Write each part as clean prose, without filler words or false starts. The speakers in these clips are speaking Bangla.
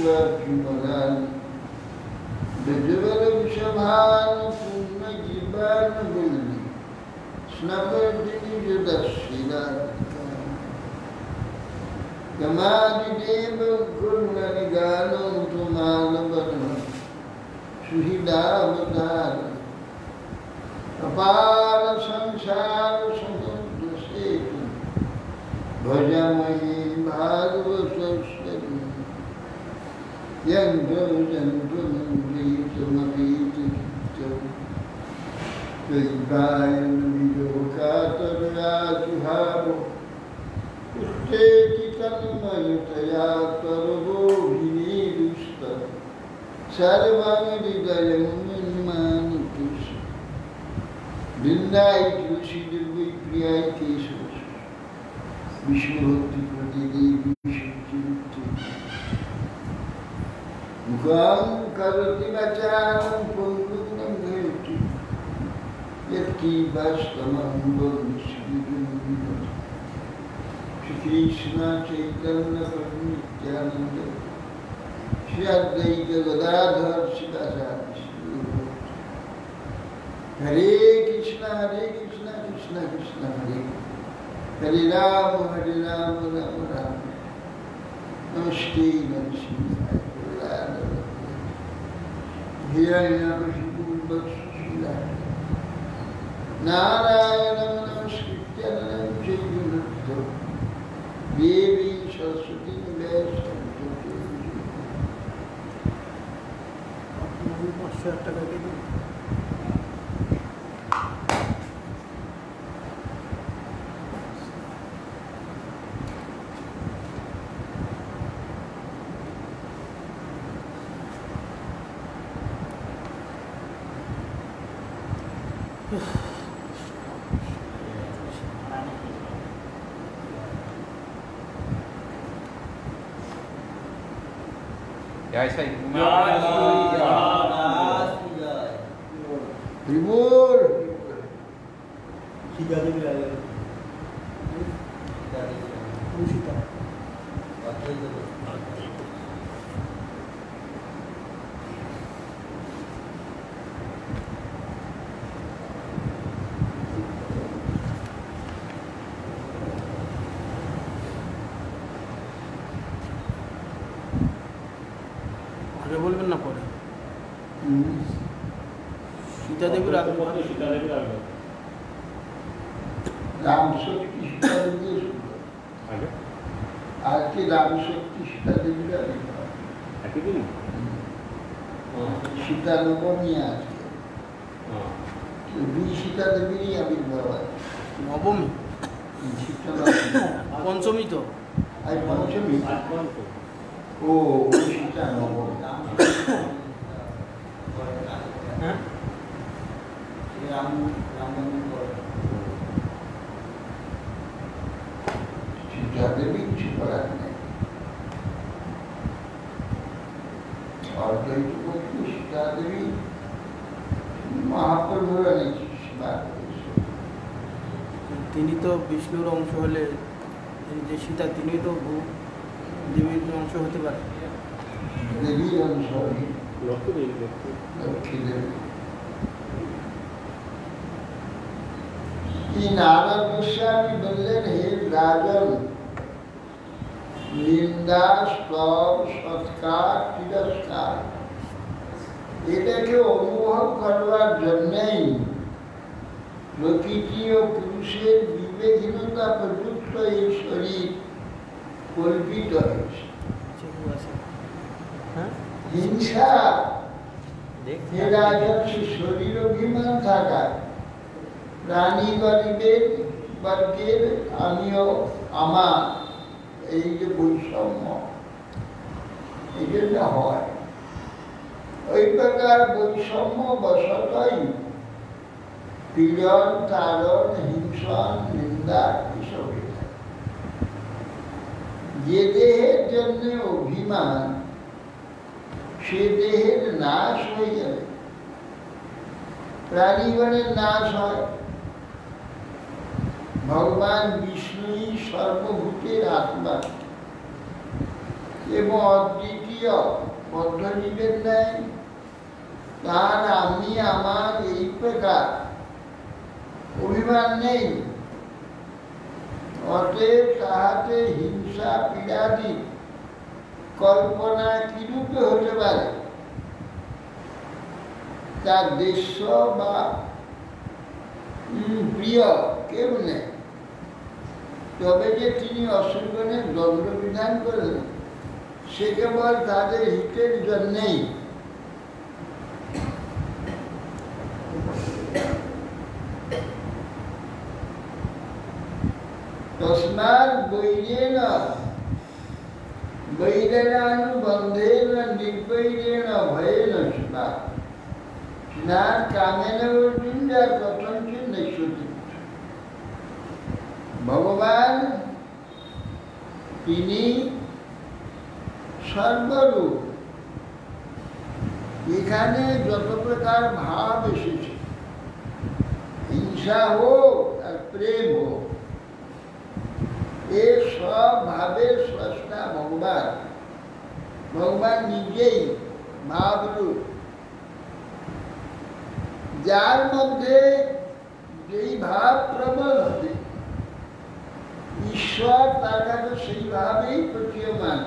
Viman, Vijavala Vishabhan, Purna Jiban Bulli, Snapardini Judashila, Gamadi Deva Kurna Nigano, Tumalabana, Suhida Avadana, Apara Sansara Samudra Setu, Bhajamahi Bhagavatasari, Yandu Jandu Nandita Mavita Jita, Vivaya Nidokata Rajuharo, Usteti Tanmayutaya Tarabo Vinidusta, Sarvamari Dayamumanutus, Vindai Tusi Dirvi Priyai Kesus, Vishnuhoti Pradidi Vishnuhoti, Mukam Karati Vachanam Pundunam Bheti, Yatki Vastamam Bhavishvidunam, Shri Krishna Chaitanya Prabhu Nityananda, Shri Advaita Gadadhar Sivasari, Hare Krishna, Krishna Krishna, Hare Rama, Rama Rama, Namaste, Namaste, Hiranyakashipu Bhaksila, Narayana Namaskritya Namaskritya, Devi Saraswati Vyasa. Ya, isso aí. Primor. Sita Devi आया। Sita। आगे बोलबेन ना पड़े। सीता देवी राग राम शक्ति सीता देवी आज की राम शक्ति सीता देवी राग सीता नवमी आज के सीता देवी आविर्भाव नवमी सीता पंचमी तो आज पंचमी ओ सीता नवमी सीता देवी छिपरात नहीं और सीता देवी महाप्रभु তিনি তো বিষ্ণুর অংশ হলে যে সীতা তিনি তো দেবীর অংশ হতে পারে देवी अंश लक्ष्मी देवी नारद गोस्वामी बोलें हे राजन निंदा स्तव सत्कार तिरस्कार এটাকে অনুভব করবার জন্যই প্রকৃতি ও পুরুষের বিবেকহীনতা প্রযুক্ত এই শরীর কল্পিত হয়েছে হিংসা শরীর অভিমান থাকা প্রাণী বর্গের আমিও আমার এই যে বৈষম্য এই জন্য হয় ওই প্রকার বৈষম্য বশতই পীড়ন তাড়ন হিংসন নিন্দা এসব যে দেহের জন্য অভিমান সে দেহের নাশ হয়ে যাবে প্রাণীগণের নাশ হয় ভগবান বিষ্ণুই সর্বভূতের আত্মা এবং অদ্বিতীয় বদ্ধজীবের ন্যায় তার আমি আমার এই প্রকার অভিমান নেই। অতএব তাহাতে হিংসা পীড়াদি কল্পনা কিরূপে হতে পারে? তার দেশ বা প্রিয় কেউ নেই। তবে যে তিনি অসুরগণের দণ্ড বিধান করেন সে কেবল তাদের হিতের জন্যেই। তস্মাৎ বৈরেণ বৈরেণানুবন্ধেন নির্বৈরেণ ভয়েন স্মা না কামেন অর্জুন যা কথঞ্চিত নৈশ্বতি। ভগবান তিনি সর্বরূপ। এখানে যত প্রকার ভাব এসেছে, হিংসা হোক আর প্রেম হোক, এ সব ভাবের স্রষ্টা ভগবান। ভগবান নিজেই ভাবরূপ। যার মধ্যে যেই ভাব প্রবল হবে ঈশ্বর তার কাছে সেইভাবেই প্রতীয়মান।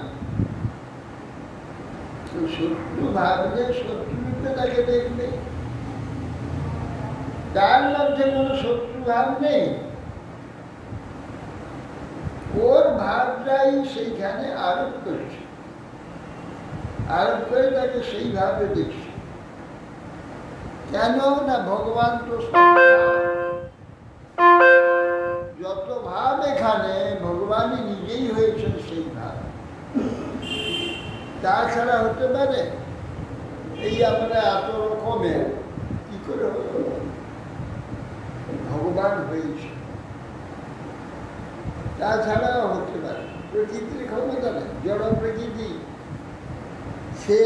তো শত্রু ভাবলে শত্রুরূপে তাকে দেখবে, তার মধ্যে কোনো শত্রু ভাব নেই। ওর ভাবটাই সেইখানে আরোপ করছে, আরোপ করে তাকে সেইভাবে দেখছে। কেন না ভগবান তো যত ভাব এখানে ভগবানই নিজেই হয়েছেন সেই ভাব। তাছাড়া হতে পারে? এই আমরা এত রকমের কি করে ভগবান হয়েছে, তাছাড়াও হতে পারে। প্রকৃতির ক্ষমতা নেই, জড় প্রকৃতি সে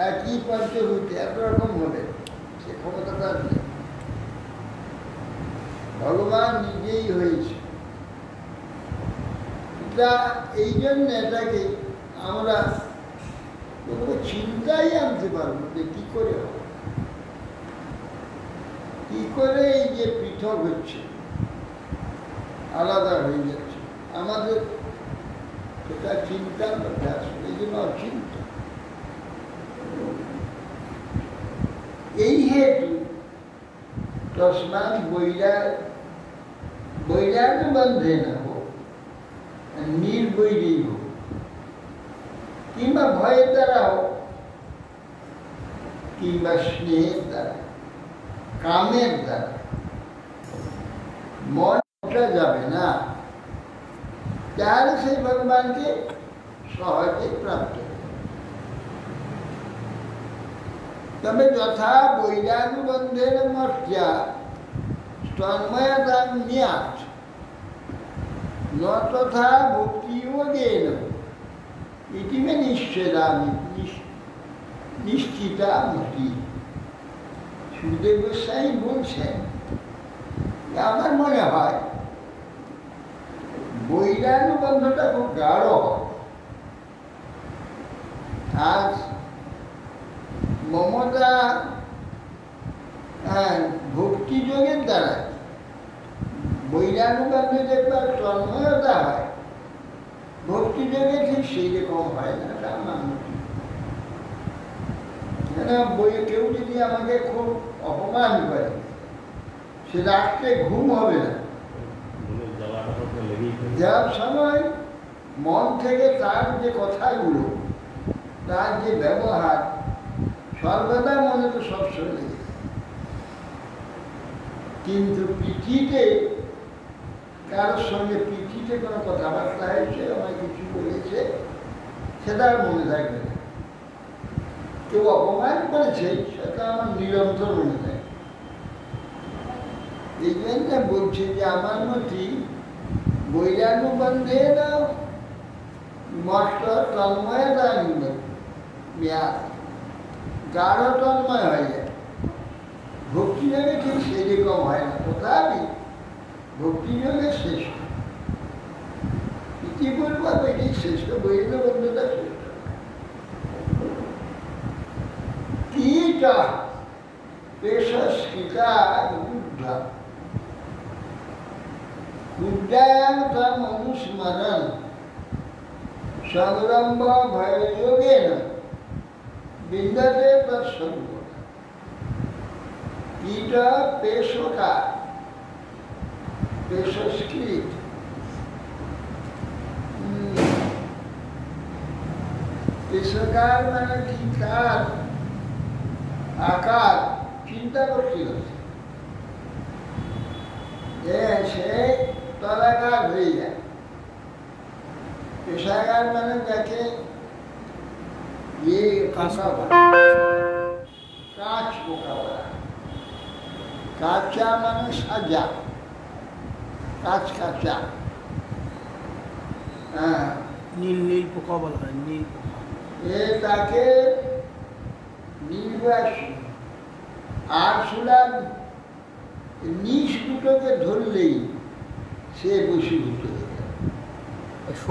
একই পঞ্চভূতি এত রকম হবে, সে ক্ষমতাটা নেই। ভগবান নিজেই হয়েছে। এটা এই জন্য এটাকে আমরা কোনো চিন্তাই আনতে পারবো যে কি করে হবে, কি করে এই যে পৃথক হচ্ছে, আলাদা হয়ে যাচ্ছে, আমাদের সেটা চিন্তার মধ্যে আসবে। এই জন্য অচিন্তা। এই হেতু তস্মাৎ বৈরাগ্যবন্ধে না হোক, নির্বৈরী হোক, কিংবা ভয়ের দ্বারা হোক, কিংবা স্নেহের দ্বারা, কামের দ্বারা মনটা যাবে না, তাহলে সেই ভগবানকে সহজে প্রাপ্ত। তবে যথা বৈরাগ্যবন্ধেন মর্ত্যা তন্ময়তাং ন্যাত ন তথা ভক্তিযোগেন ইতি মে নিশ্চেদামি নিশ্চিতা মতি। সুখদেব গোস্বামী বলছেন, আমার মনে হয় বৈরাগ্যবন্ধটা খুব গাঢ় হয়। আজ মমতা ভক্তিযোগের দ্বারা বৈরাগ্যবন্ধে দেখবার তন্ময়তা হয়, ভক্তিযোগে ঠিক সেই রকম হয় না। তা মান্য কেউ যদি আমাকে খুব অপমান করে, সে রাত্রে ঘুম হবে না। যার সময় মন থেকে তার যে কথাগুলো, তার যে ব্যবহার সর্বদা মনে তো সবসময় লেগে, কিন্তু পিঠিতে কারোর সঙ্গে পিঠিতে কোনো কথাবার্তা হয়েছে, আমায় কিছু বলেছে, সেটা আর মনে থাকবে না। কেউ অপমান করেছে, সেটা আমার নিরন্তর মনে থাকে। এই জন্য বলছে যে আমার মতে বৈরাগ্যবন্ধে না মষ্ট তন্ময়তা গাঢ় তন্ময় হয়ে যায়। ভক্তিযোগে ঠিক সেরকম হয় না, তথাপি ভক্তিযোগে শ্রেষ্ঠ। কি বলবো, এটি শ্রেষ্ঠ বইয়ের বন্ধুটা শ্রেষ্ঠ कीटा पेशस्किता बुद्धा बुद्धायां तम अनुस्मरण संग्रम्भ भययोगेन विन्दते तत्सर्व कीटा पेशका पेशस्कृत पेशकार माने कीटार आकार चिंता करती होती ऐसे तलाकार হয়ে যায় पेशाकार माने जाके ये कांचा कांच मुकाबला काचा माने साजा कांच काचा নীল নীল পোকা বলা হয়, নীল পোকা। ये ताके নির্বাসী আরশোলা নিজ দুটোকে ধরলেই সে বশীভূত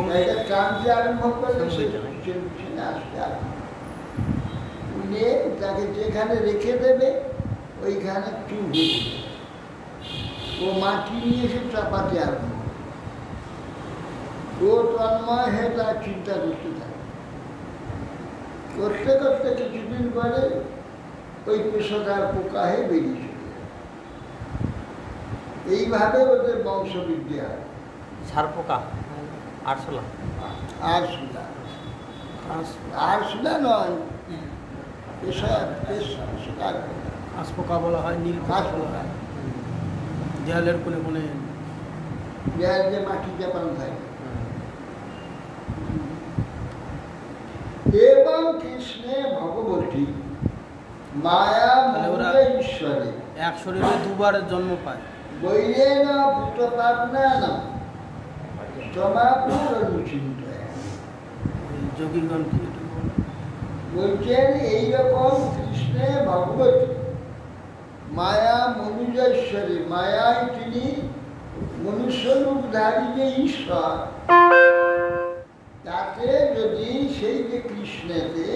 হয়ে যায়। কামতে আরম্ভ করলে সে আসতে আরম্ভ উনি তাকে যেখানে রেখে দেবে ওইখানে চুপ হয়ে যাবে। ও মাটি নিয়ে এসে চাপাতে আরম্ভ ও তন্ময় হয়ে তার চিন্তা করতে থাকে। করতে করতে কিছুদিন পরে ওই পেশাদার পোকা হয়ে বেরিয়ে চলে যায়। এইভাবে ওদের বংশবৃদ্ধি হয়। ঝাড় পোকা আরশোলা আরশোলা আরশোলা নয়, পেশাদার আঁশ পোকা বলা হয়, নীল পোকা বলা হয়। দেয়ালের কোণে কোণে দেয়াল যে মাটি চাপানো থাকে। এবং কৃষ্ণে ভগবতী মায়া মূলে ঈশ্বরে এক শরীরে দুবার জন্ম পায়। বৈরে না ভূত পাবনা না সমাপুর অনুচিন্তায়। যোগীগণ কি একটু বলেন? বলছেন এইরকম কৃষ্ণে ভগবতী মায়া মনুজেশ্বরী, মায়ায় তিনি মনুষ্যরূপধারী যে ঈশ্বর, তাতে যদি সেই যে কৃষ্ণেতে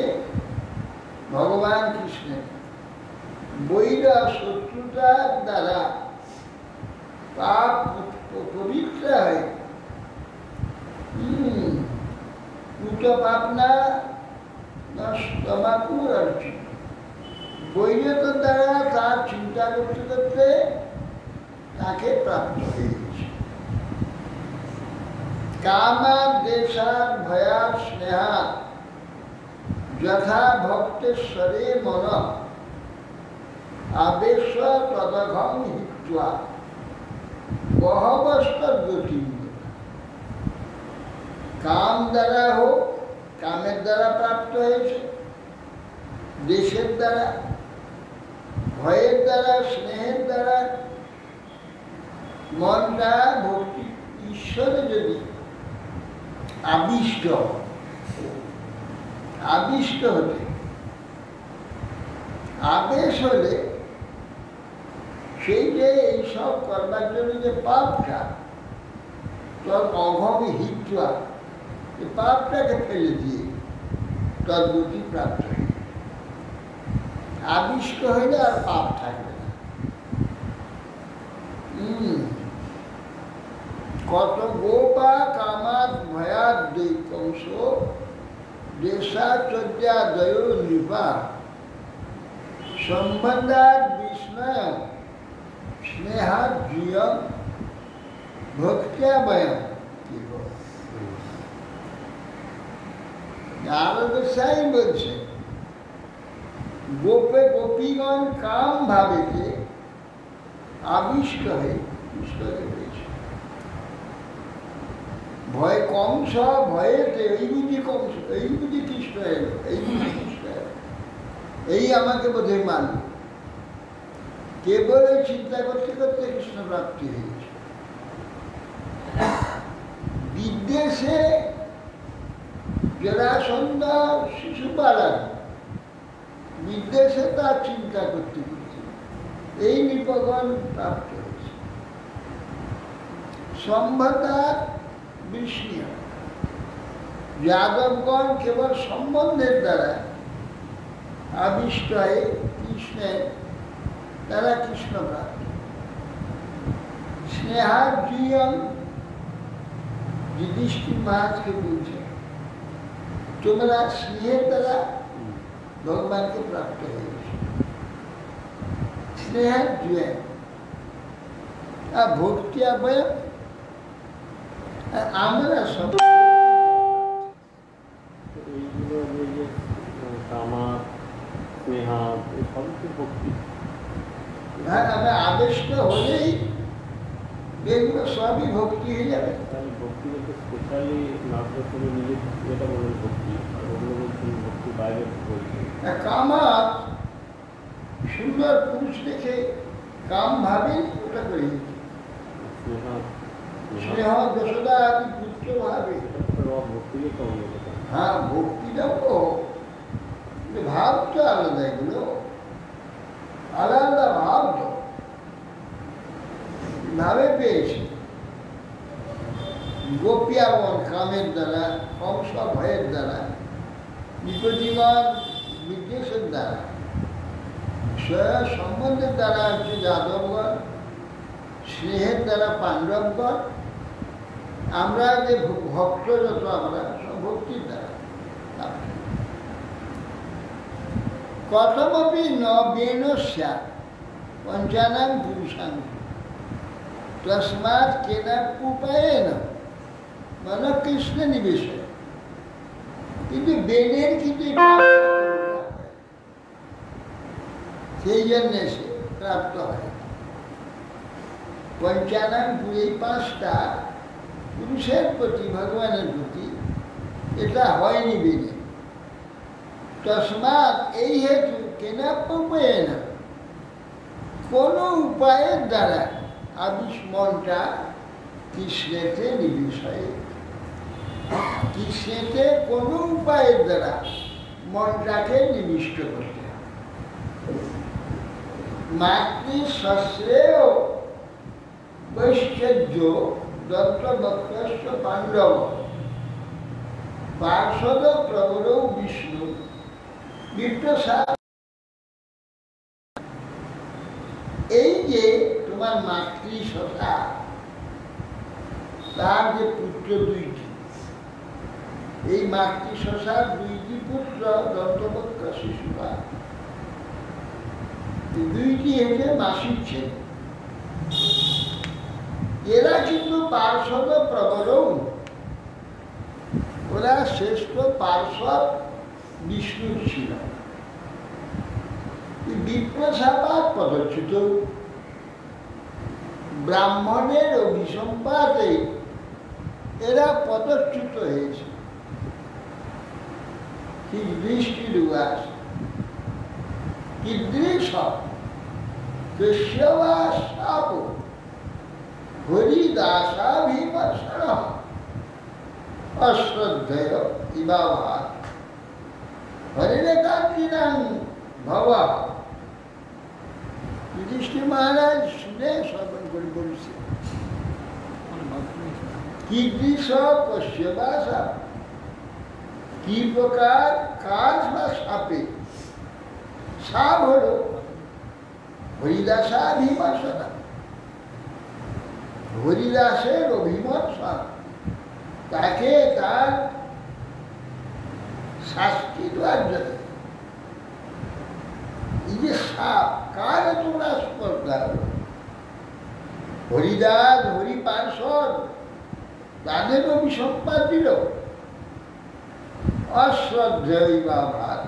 ভগবান কৃষ্ণের বৈর শত্রুতার দ্বারা পাপ পবিত্র হয়, পুত পাপনা স্তমাপুর অর্চন, বৈরতার দ্বারা তার চিন্তা করতে করতে তাকে প্রাপ্ত হয়ে গেছে। কামার দেশার ভয়ার স্নেহা যথা ভক্তেশ্বরে মন আবেশ তদঘম হিত্বা বহবস্তর গতি। কাম দ্বারা হোক, কামের দ্বারা প্রাপ্ত হয়েছে, দেশের দ্বারা, ভয়ের দ্বারা, স্নেহের দ্বারা মনটা ভক্তি ঈশ্বরে যদি আবিষ্ট হতে আবেশ হলে সেই যে এইসব করবার জন্য যে পাপটা তোর অভাবে হিত্বা, এই পাপটাকে ফেলে দিয়ে তোর গতি প্রাপ্ত হয়ে আবিষ্ট হইলে আর পাপ থাকবে না। কত গোপা কামাত ভয়াত দৈকংস দেশাচর্যা দয় নৃপা সম্বন্ধাত বিস্ময় স্নেহাত জিয়ম ভক্ত্যা বয়ম। নারদাই বলছে গোপীগণ কাম ভাবেতে আবিষ্ট হয়ে ঈশ্বরে পেয়েছে। ভয় কংস ভয়েতে এই বুঝি কংস, এই বুঝি কৃষ্ণ এলো, এই বুঝি কৃষ্ণ এলো, এই আমাকে বোধহয় মানব। কেবল এই চিন্তা করতে করতে কৃষ্ণ প্রাপ্তি হয়েছে। বিদেশে জরাসন্ধ শিশুপালন, বিদেশে তার চিন্তা করতে করতে এই নিপগণ প্রাপ্ত হয়েছে। সম্ভতা বিষ্ণু যাদবগণ কেবল সম্বন্ধের দ্বারা আবিষ্ট হয়ে কৃষ্ণের, তারা কৃষ্ণ প্রাপ্ত। স্নেহার্জুয়ন যুধিষ্ঠির মহারাজকে বলছে, তোমরা স্নেহের দ্বারা ভগবানকে প্রাপ্ত হয়েছে। স্নেহার্জুয়ন আর ভক্তি আবয়, আর আমরা সব এইগুলো যে কামা স্নেহা এসব কি ভক্তি? আমরা আবেষ্ট হলেই এগুলো সবই ভক্তি হয়ে যাবে। তাহলে ভক্তি বলতে স্পেশালি নাচটা তুমি নিজে যেটা বলেন ভক্তি, আর ওগুলো বলছেন ভক্তি বাইরে বলছেন। কামাত সুন্দর পুরুষ দেখে কাম ভাবে ওটা করে দিচ্ছে। স্নেহা স্নেহ যশোদা আদি পুত্র ভাবে, ভক্তিকে কেমন কথা? হ্যাঁ ভক্তিটাও ভাব তো আলাদা, এগুলো আলাদা ভাব তো ভাবে পেয়েছে। গোপিয়াগণ কামের দ্বারা, কংস ভয়ের দ্বারা, নিকটিগণ বিদ্বেষের দ্বারা, সম্বন্ধের দ্বারা হচ্ছে যাদবগণ, স্নেহের দ্বারা পাণ্ডবগণ, আমরা যে ভক্ত যত আমরা সব ভক্তির দ্বারা। কথমপি ন বেন স্যাৎ পঞ্চানাং পুরুষাং তস্মাৎ কেনাপুপায়েন মন কৃষ্ণ নিবেশে। কিন্তু বেনের কিন্তু সেই জন্যে সে প্রাপ্ত হয়। পঞ্চানাং এই পাঁচটা পুরুষের প্রতি, ভগবানের প্রতি এটা হয়নি বেনে। তস্মাৎ এই হেতু কেনাপুপায়েন কোনো উপায়ের দ্বারা আবিষ মনটা কৃষ্ণেতে নিবিষয়ে, কৃষ্ণেতে কোনো উপায়ের দ্বারা মনটাকে নিবিষ্ট করতে হবে। মাতৃশ্রেয় বৈশ্চর্য দত্তবক্রস্য পাণ্ডব পার্শ্বদ প্রবর বিষ্ণু বিপ্রসাদ। এই যে তোমার মাতৃশশা, তার যে পুত্র দুইটি, এই মাতৃশশার দুইটি পুত্র দন্তবক্র শিশুরা, দুইটি হচ্ছে মাসির ছেলে। এরা কিন্তু পার্শ্বদ প্রবর, ওরা শ্রেষ্ঠ পার্শ্বদ বিষ্ণুর ছিল। বিপ্রসাদ পদচ্যুত, ব্রাহ্মণের অভিসম্পাদে এরা পদচ্যুত হয়েছে। দৃষ্টির উয়াস কীদৃশ কৃষ্যবাসাপ হরিদাসাভিমর্ষণ অশ্রদ্ধেয় ইবাভাত হরিরেকাকিনাং ভব। যুধিষ্ঠির মহারাজ শুনে শ্রবণ করে বলছে, কীদৃশ কশ্যবাসা, কি প্রকার কাজ বা সাপে। সাপ হল হরিদাসাভিমর্ষণ, হরিদাসের অভিমর্ষণ, তাকে তার শাস্তি দেওয়ার জন্য। এই যে সাপ, কার তোমরা স্পর্ধা হল? হরিদাস, হরিপার্ষদ, তাদের অভিসম্পাদ দিল। অশ্রদ্ধেয় ভাত,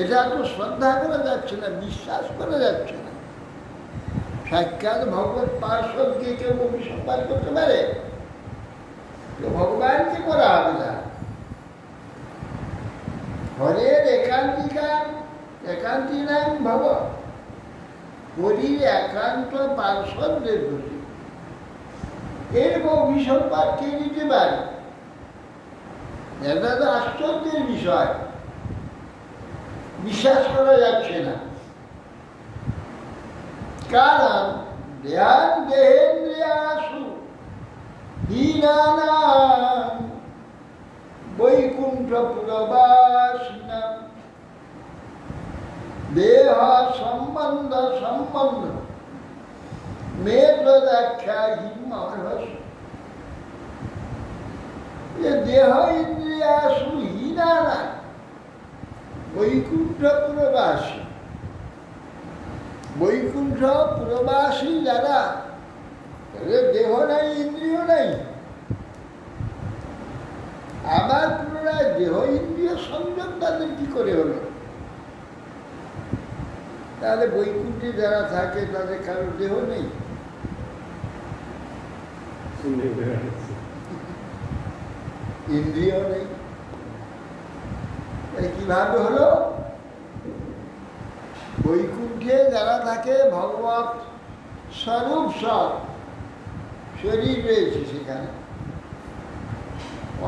এটা তো শ্রদ্ধা করা যাচ্ছে না, বিশ্বাস করা যাচ্ছে না। সাক্ষাৎ ভগবত পার্শ্বদকে কেউ অভিসম্পাদ করতে পারে? ভগবানকে করা হবে না। হরের একান্তিনাং ভব, হরির একান্ত পার্শ্বদের প্রতি এরকম অভিসম্পাদ কে নিতে পারে? এটা তো আশ্চর্যের বিষয়, বিশ্বাস করা যাচ্ছে না। কারণ দেহান দেহেন্দ্রিয়াসু হীনানাং বৈকুণ্ঠপুরবাসিনাম দেহ সম্বন্ধ সম্বন্ধ মেঘ্রদাখ্যা হিমহস। দেহ ইন্দ্রিয়া সুহীনা না, বৈকুণ্ঠপুরবাসী। বৈকুণ্ঠপুরবাসী যারা, দেহ নাই, ইন্দ্রিয় নাই, আবার পুনরায় দেহ ইন্দ্রিয় সংযম তাদের কি করে হলো? তাহলে বৈকুণ্ঠে যারা থাকে তাদের কারো দেহ নেই, ইন্দ্রিয় নেই। কিভাবে হলো? বৈকুণ্ঠে যারা থাকে ভগবত স্বরূপ সব, শরীর রয়েছে সেখানে,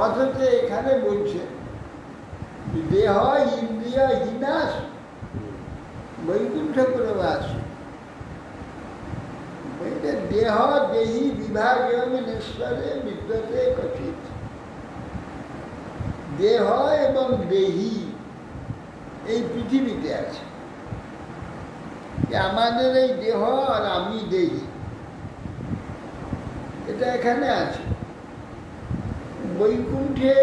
অথচ এখানে বলছে দেহ ইন্দ্রিয় হীনাশ বৈকুণ্ঠ প্রবাস। দেহ দেহি বিভাগ ঈশ্বরে বিদ্যতে কথিত। দেহ এবং দেহি এই পৃথিবীতে আছে, আমাদের এই দেহ আর আমি দেহি, এটা এখানে আছে। বৈকুণ্ঠে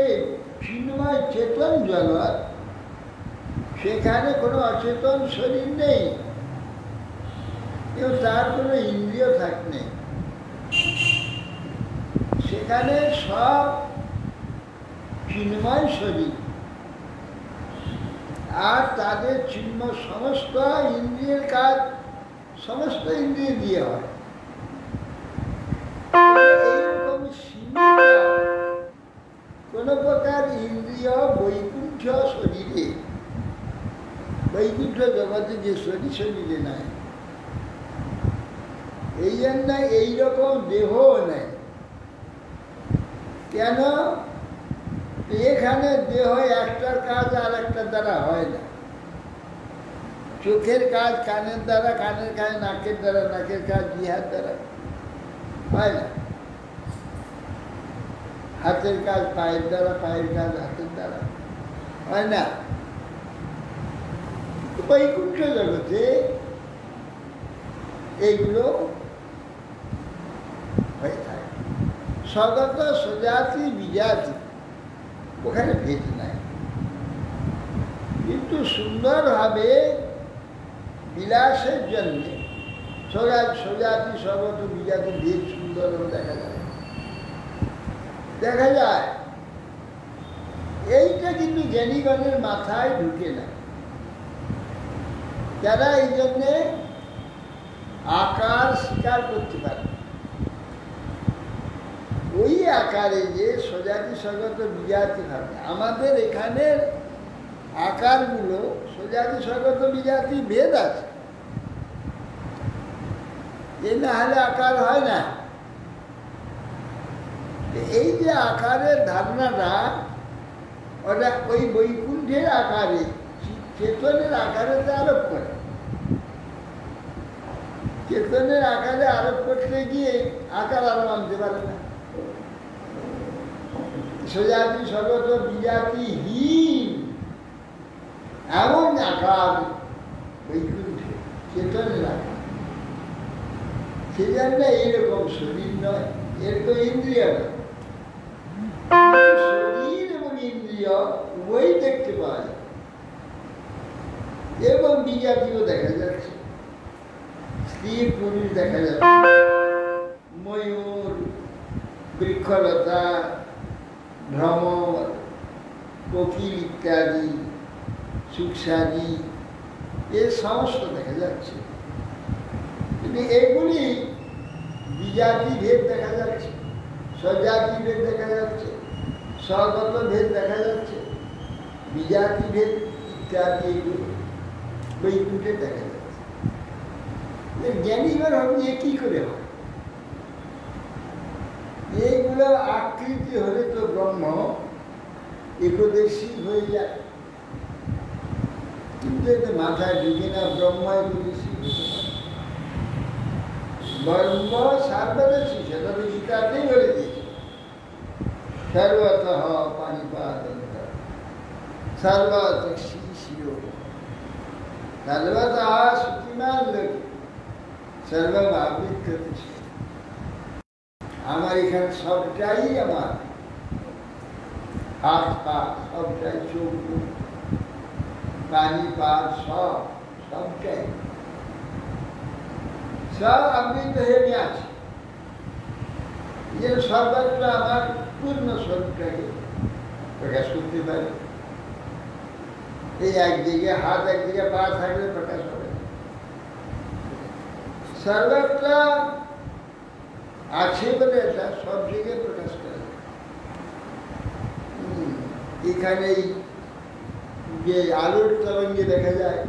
চিন্ময় চেতন জগৎ, সেখানে কোনো অচেতন শরীর নেই, এবং তার কোনো ইন্দ্রিয় থাকবে। সেখানে সব চিন্ময় শরীর, আর তাদের চিহ্ন সমস্ত ইন্দ্রিয়ের কাজ সমস্ত ইন্দ্রিয় দিয়ে হয়। এইরকম সীমিত কোন প্রকার ইন্দ্রিয় বৈকুণ্ঠ শরীরে, বৈকুণ্ঠ জগতে যে শরীরে নাই, এই জন্য এইরকম দেহ নেই। কেন? এখানে দেহ একটার কাজ আর একটার দ্বারা হয় না। চোখের কাজ কানের দ্বারা, কানের কাজ নাকের দ্বারা, নাকের কাজ জিহার দ্বারা হয় না। হাতের কাজ পায়ের দ্বারা, পায়ের কাজ হাতের দ্বারা হয় না। বৈকুণ্ঠ জগতে এইগুলো হয়ে থাকে। স্বগত স্বজাতি বিজাতি, ওখানে ভেদ নাই, কিন্তু সুন্দরভাবে বিলাসের জন্য স্বজাতি স্বগত বিজাতি ভেদ সুন্দরভাবে দেখা যায়। এইটা কিন্তু জ্ঞানীগণের মাথায় ঢুকে না। যারা এই জন্যে আকার স্বীকার করতে পারে, ওই আকারে যে স্বজাতি স্বগত বিজাতি হবে, আমাদের এখানের আকারগুলো স্বজাতি স্বগত বিজাতি ভেদ আছে, এ না হলে আকার হয় না। এই যে আকারের ধারণাটা, ওটা ওই বৈকুণ্ঠের আকারে, চেতনের আকারে আরোপ করে। চেতনের আকারে আরোপ করতে গিয়ে আকার আরো আনতে পারে না। স্বজাতি স্বগত বিজাতিহীন এমন আকার বৈকুণ্ঠে, চেতনের আকার। সেজন্য এইরকম শরীর নয়, এর তো ইন্দ্রিয় নয়। শরীর এবং ইন্দ্রিয় উভয়ই দেখতে পাওয়া যায়, এবং বিজাতিও দেখা যাচ্ছে। স্ত্রী পুরুষ দেখা যাচ্ছে, ময়ূর, বৃক্ষলতা, ভ্রমর, কোকিল ইত্যাদি, সুখসারি, এ সমস্ত দেখা যাচ্ছে। কিন্তু এগুলি বিজাতি ভেদ দেখা যাচ্ছে, স্বজাতি ভেদ দেখা যাচ্ছে, স্বগত ভেদ দেখা যাচ্ছে, বিজাতি ভেদ ইত্যাদি এগুলো বৈকুণ্ঠে দেখা যাচ্ছে। জ্ঞানীগণ হবে কি করে হয়? এইগুলো আকৃতি হলে তো ব্রহ্ম একদেশী হয়ে যায়, কিন্তু এতে মাথায় ঢুকে না ব্রহ্ম একদেশী হতে পারে। ব্রহ্ম সার্বদেশী, সেটা তো গীতাতেই বলে দিয়েছে, সর্বতঃ পানিপাত सर्वत शिशिरो सर्वतः सुखिमान लोके सर्वभावित আমার এখানে সবটাই আমার, হাত পা সবটাই, চোখ মুখ পানি পা সবটাই সব আবৃত হয়ে আছে। যে সর্বত্র আমার পূর্ণ স্বরূপটাকে প্রকাশ করতে পারে। এই একদিকে হাত একদিকে পা থাকলে প্রকাশ হবে, সর্বত্র আছে বলে এটা সব জায়গায় প্রকাশ করে। এখানে যে আলোর তরঙ্গে দেখা যায়,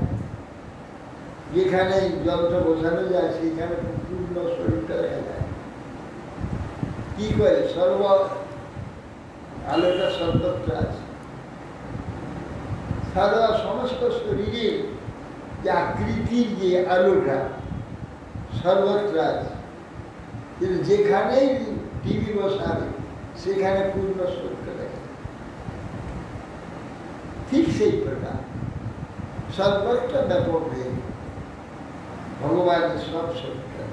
যেখানে যন্ত্র বোঝানো যায় সেখানে পূর্ণ শরীরটা দেখা যায়। কি করে আলোটা সর্বত্র আছে, সমস্ত শরীরে যে আকৃতির যে আলোটা সর্বত্র আছে, কিন্তু যেখানেই টিভি বসাবে সেখানে পূর্ণ শরীরটা দেখা যায়। ঠিক সেই প্রকার সর্বত্র ব্যাপক হয়ে ভগবানের সব শরীরটা।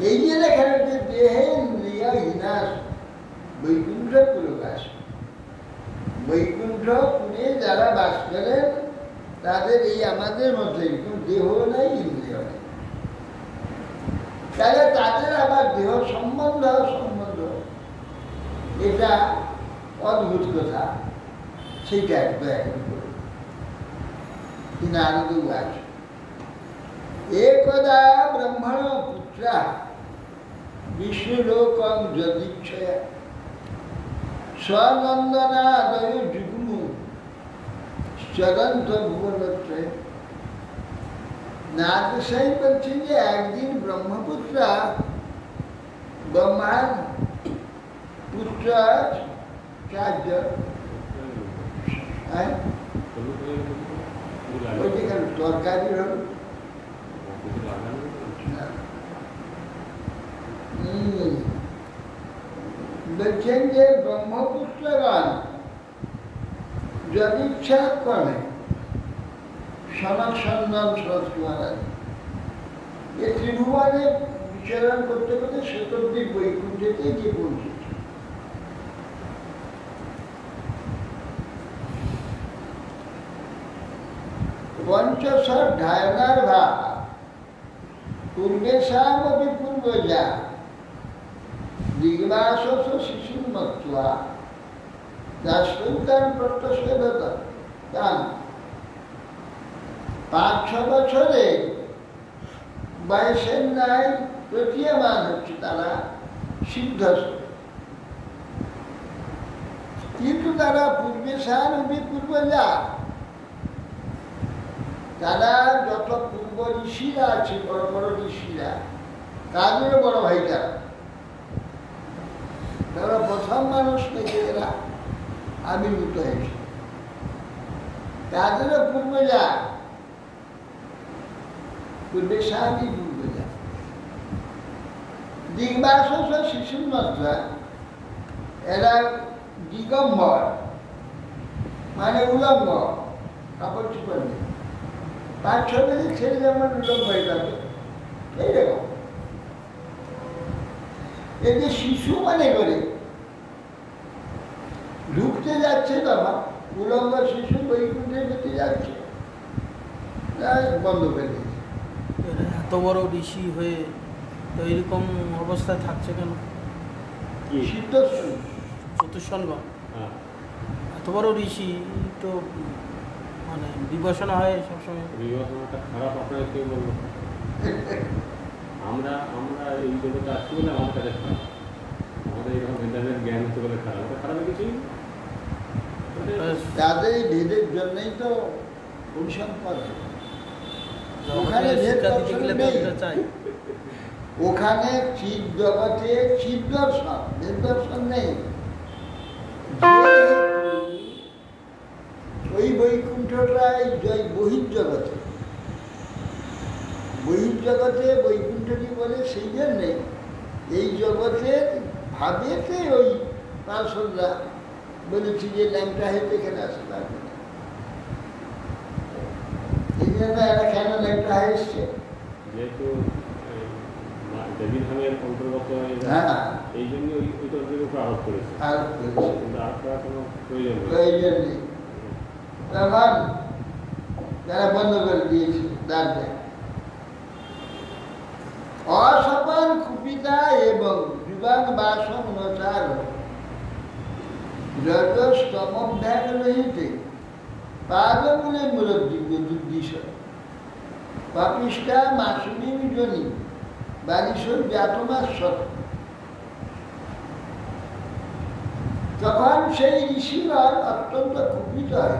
এই যে লেখা রয়েছে দেহে ইন্দ্রিয় হীনাশ বৈকুণ্ঠ পুরবাস। বৈকুণ্ঠপুরে যারা বাস করেন তাদের এই আমাদের মধ্যে দেহ নেই, ইন্দ্রিয় নেই, তাহলে তাদের আবার দেহ সম্বন্ধ এটা অদ্ভুত কথা। সেইটা একদম আনন্দ আছে। একদা ব্রহ্মণ পুত্রা বিষ্ণুলোকং যদিচ্ছয়া স্বনন্দনাদয় যুগ্মু চরন্ত ভুবনত্রয়। নারদ সাহেব বলছেন যে একদিন ব্রহ্মপুত্রা ব্রহ্মার পুত্র চারজন, তরকারি হল বলছেন যে ব্রহ্মপুত্রগণ যদিচ্ছা করে সনক সন্ধান সরস্বতী মহারাজ এ ত্রিভুবনে বিচরণ করতে করতে শতাব্দী বৈকুণ্ঠেতে গিয়ে পৌঁছেছে। পঞ্চশর ধারণার ভাব পূর্বেশামপি পূর্বজা দিগ্বাসস শিশুর মত্বা দাসকান প্রত্যস্ত দান। 5-6 বছরে বয়সের ন্যায় প্রতীয়মান হচ্ছে তারা সিদ্ধস্ত, কিন্তু তারা পূর্বেশামপি পূর্বজা, তারা যত পূর্ব ঋষিরা আছে, বড় বড় ঋষিরা, তাদেরও বড় ভাই তারা প্রথম মানুষ থেকে এরা আবির্ভূত হয়েছে, তাদেরও পূর্বজা পূর্বেশামপি পূর্বজা। দিগ্বাসস শিশুর মাত্রা, এরা দিগম্বর মানে উলঙ্গ, কাপড় চোপড় নেই, 5-6 দিন ছেড়ে যেমন উলঙ্গ হয়ে যাবে এইরকম। এই যে শিশু মানে করে ঢুকতে যাচ্ছে, তখন উলঙ্গ শিশু বৈকুণ্ঠে যেতে যাচ্ছে, বন্ধ করে দিয়েছে। এত বড় ঋষি হয়ে তো এরকম অবস্থায় থাকছে কেন? চতুষ্ষণগণ এত বড় ঋষি তো মানে বিবেচনা হয় সবসময়। বিবেচনাটা খারাপ আপনাকে কেউ বলবো? আমরা এই জগতে আছি বলে আমাদের কাছে খারাপ, আমাদের এরকম ভেদাভেদ জ্ঞান হতে বলে খারাপ, ওটা খারাপ কিছুই। তাদের ভেদের জন্যই তো পরিসম্পদ। ওখানে ভেদ নেই, ওখানে চিৎ জগতে চিৎ দর্শন, ভেদ দর্শন নেই। ওই বৈকুণ্ঠটাই বহির্জগতে, বৈকুণ্ঠটি বলে সেই জন্যে এই জগতের ভাবেতে ওই পার্সনরা বলেছি যে ল্যাংটা হেঁটে এখানে আসে পারবে না। এই জন্য এরা কেন ল্যাংটা হয়ে এসছে? যেহেতু দেবীধামের অন্তর্গত এরা, হ্যাঁ, এই জন্য ওই তন্ত্রের উপর আরোপ করেছে, আর করেছে। কিন্তু আর করার কোনো প্রয়োজন নেই। প্রয়োজন নেই। তখন তারা বন্ধ করে দিয়েছে দ্বারটা। অসফল কুপিতা এবং জীবন বাসন নচার রজস্তমধ্যান রহিতে পাদমূলে মূলদ্দিশ পাপিষ্ঠা মাসুমিম জনি বালিশর ব্যাতমাশ্বর। তখন সেই ঋষিগণ অত্যন্ত কুপিত হয়।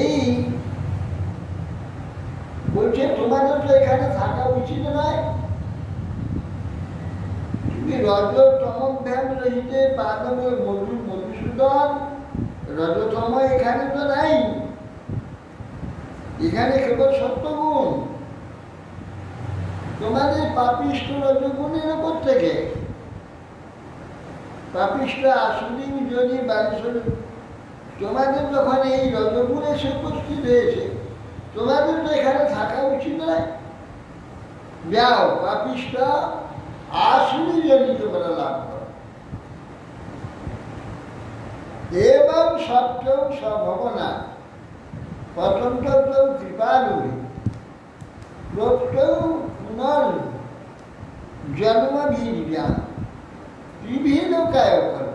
এই বলছে তোমাদের তো এখানে থাকা উচিত নয়, তুমি রজতম ধ্যান রহিতে পাদমে মধুসূদন, রজতম এখানে তো নাই, এখানে কেবল সত্যগুণ। তোমাদের পাপিষ্ঠ রজগুণের উপর থেকে পাপিষ্ঠ আসুনি যদি বালিশর, তোমাদের যখন এই রজগুণ এসে উপস্থিত হয়েছে, তোমাদের তো এখানে থাকা উচিত নয়, যাও পাপিষ্ঠ আসুনি যদি তোমরা লাভ করো। এবং সত্যম সভবনা পতন্তৌ কৃপালু প্রত্যৌ পুনর জন্মবীর্যাম ত্রিভিলোকায় কর।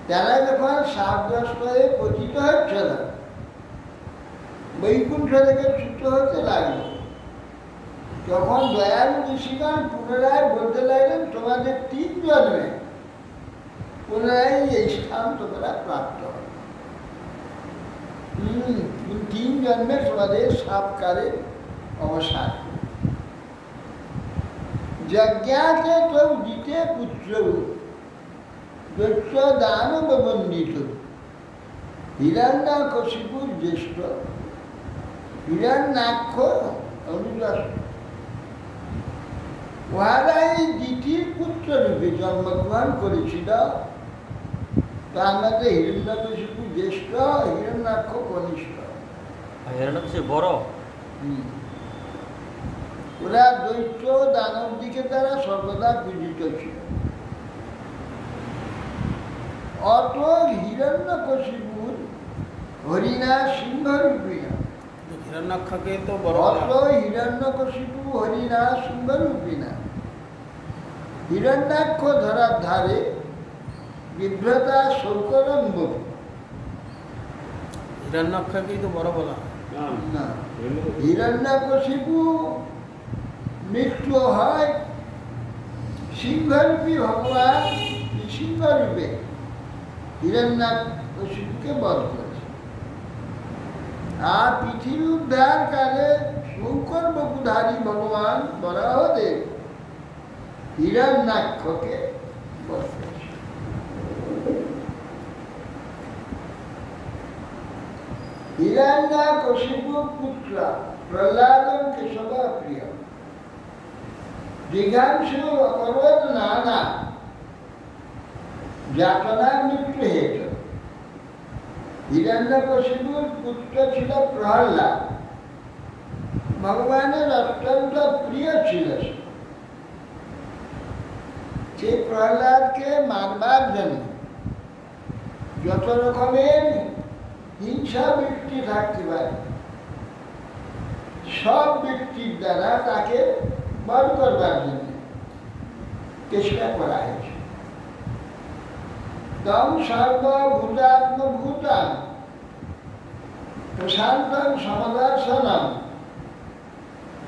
তারা যখন সাবগ্রস্ত হয়ে পতিত হচ্ছিল, বৈকুণ্ঠ থেকে ছুট হতে লাগলো, তখন দয়ালু ঋষিগণ পুনরায় বলতে লাগলেন তোমাদের 3 জন্মে পুনরায় এই স্থান তোমরা প্রাপ্ত হবে। 3 জন্মে তোমাদের সাপকারের অবসান। যজ্ঞাতে তো দিতে পুত্র দৈত্য দানব বন্দিত হিরণ্যকশিপুর জ্যেষ্ঠ হিরণ্যাক্ষ অনুদাস। উহারা এই দ্বিতীয় পুত্র রূপে জন্মগ্রহণ করেছিল। তার মধ্যে হিরণ্যকশিপু জ্যেষ্ঠ, হিরণ্যাক্ষ কনিষ্ঠ। হিরণ্যকশিপু বড়। ওরা দৈত্য দানব দিকে তারা সর্বদা পূজিত ছিল। অত হিরণ্যকশিপুর হরিণা সিংহরূপিণা, হিরণ্যাক্ষকে তো বড় অত হিরণ্যকশিপু হরিণা সিংহরূপিণা হিরণ্যাক্ষ ধরার ধারে বিভ্রতা শৌকরম্ব। হিরণ্যাক্ষকেই তো বড় বলা। না, হিরণ্যকশিপু মৃত্যু হয় সিংহরূপী ভগবান সিংহরূপে হিরণ্যকশিপুকে বধ করেছে। আর পৃথিবী উদ্ধার কালে শঙ্কর বপুধারী ভগবান বরাহদেব হিরণ্যাক্ষকে বধ করেছে। হিরণ্যকশিপু পুত্র প্রহ্লাদম কেশব প্রিয় জিঘাংসু অকরোদ নানা যাতনা মৃত্যু হেতু। হিরণ্যকশিপুর পুত্র ছিল প্রহ্লাদ, ভগবানের অত্যন্ত প্রিয় ছিল। সে প্রহ্লাদকে মারবার জন্য যত রকমের হিংসা বৃত্তি থাকতে পারে সব বৃত্তির দ্বারা তাকে বধ করবার জন্য চেষ্টা করা হয়েছে। তম সর্বভূতাত্মভূতাং প্রশান্তং সমদর্শনম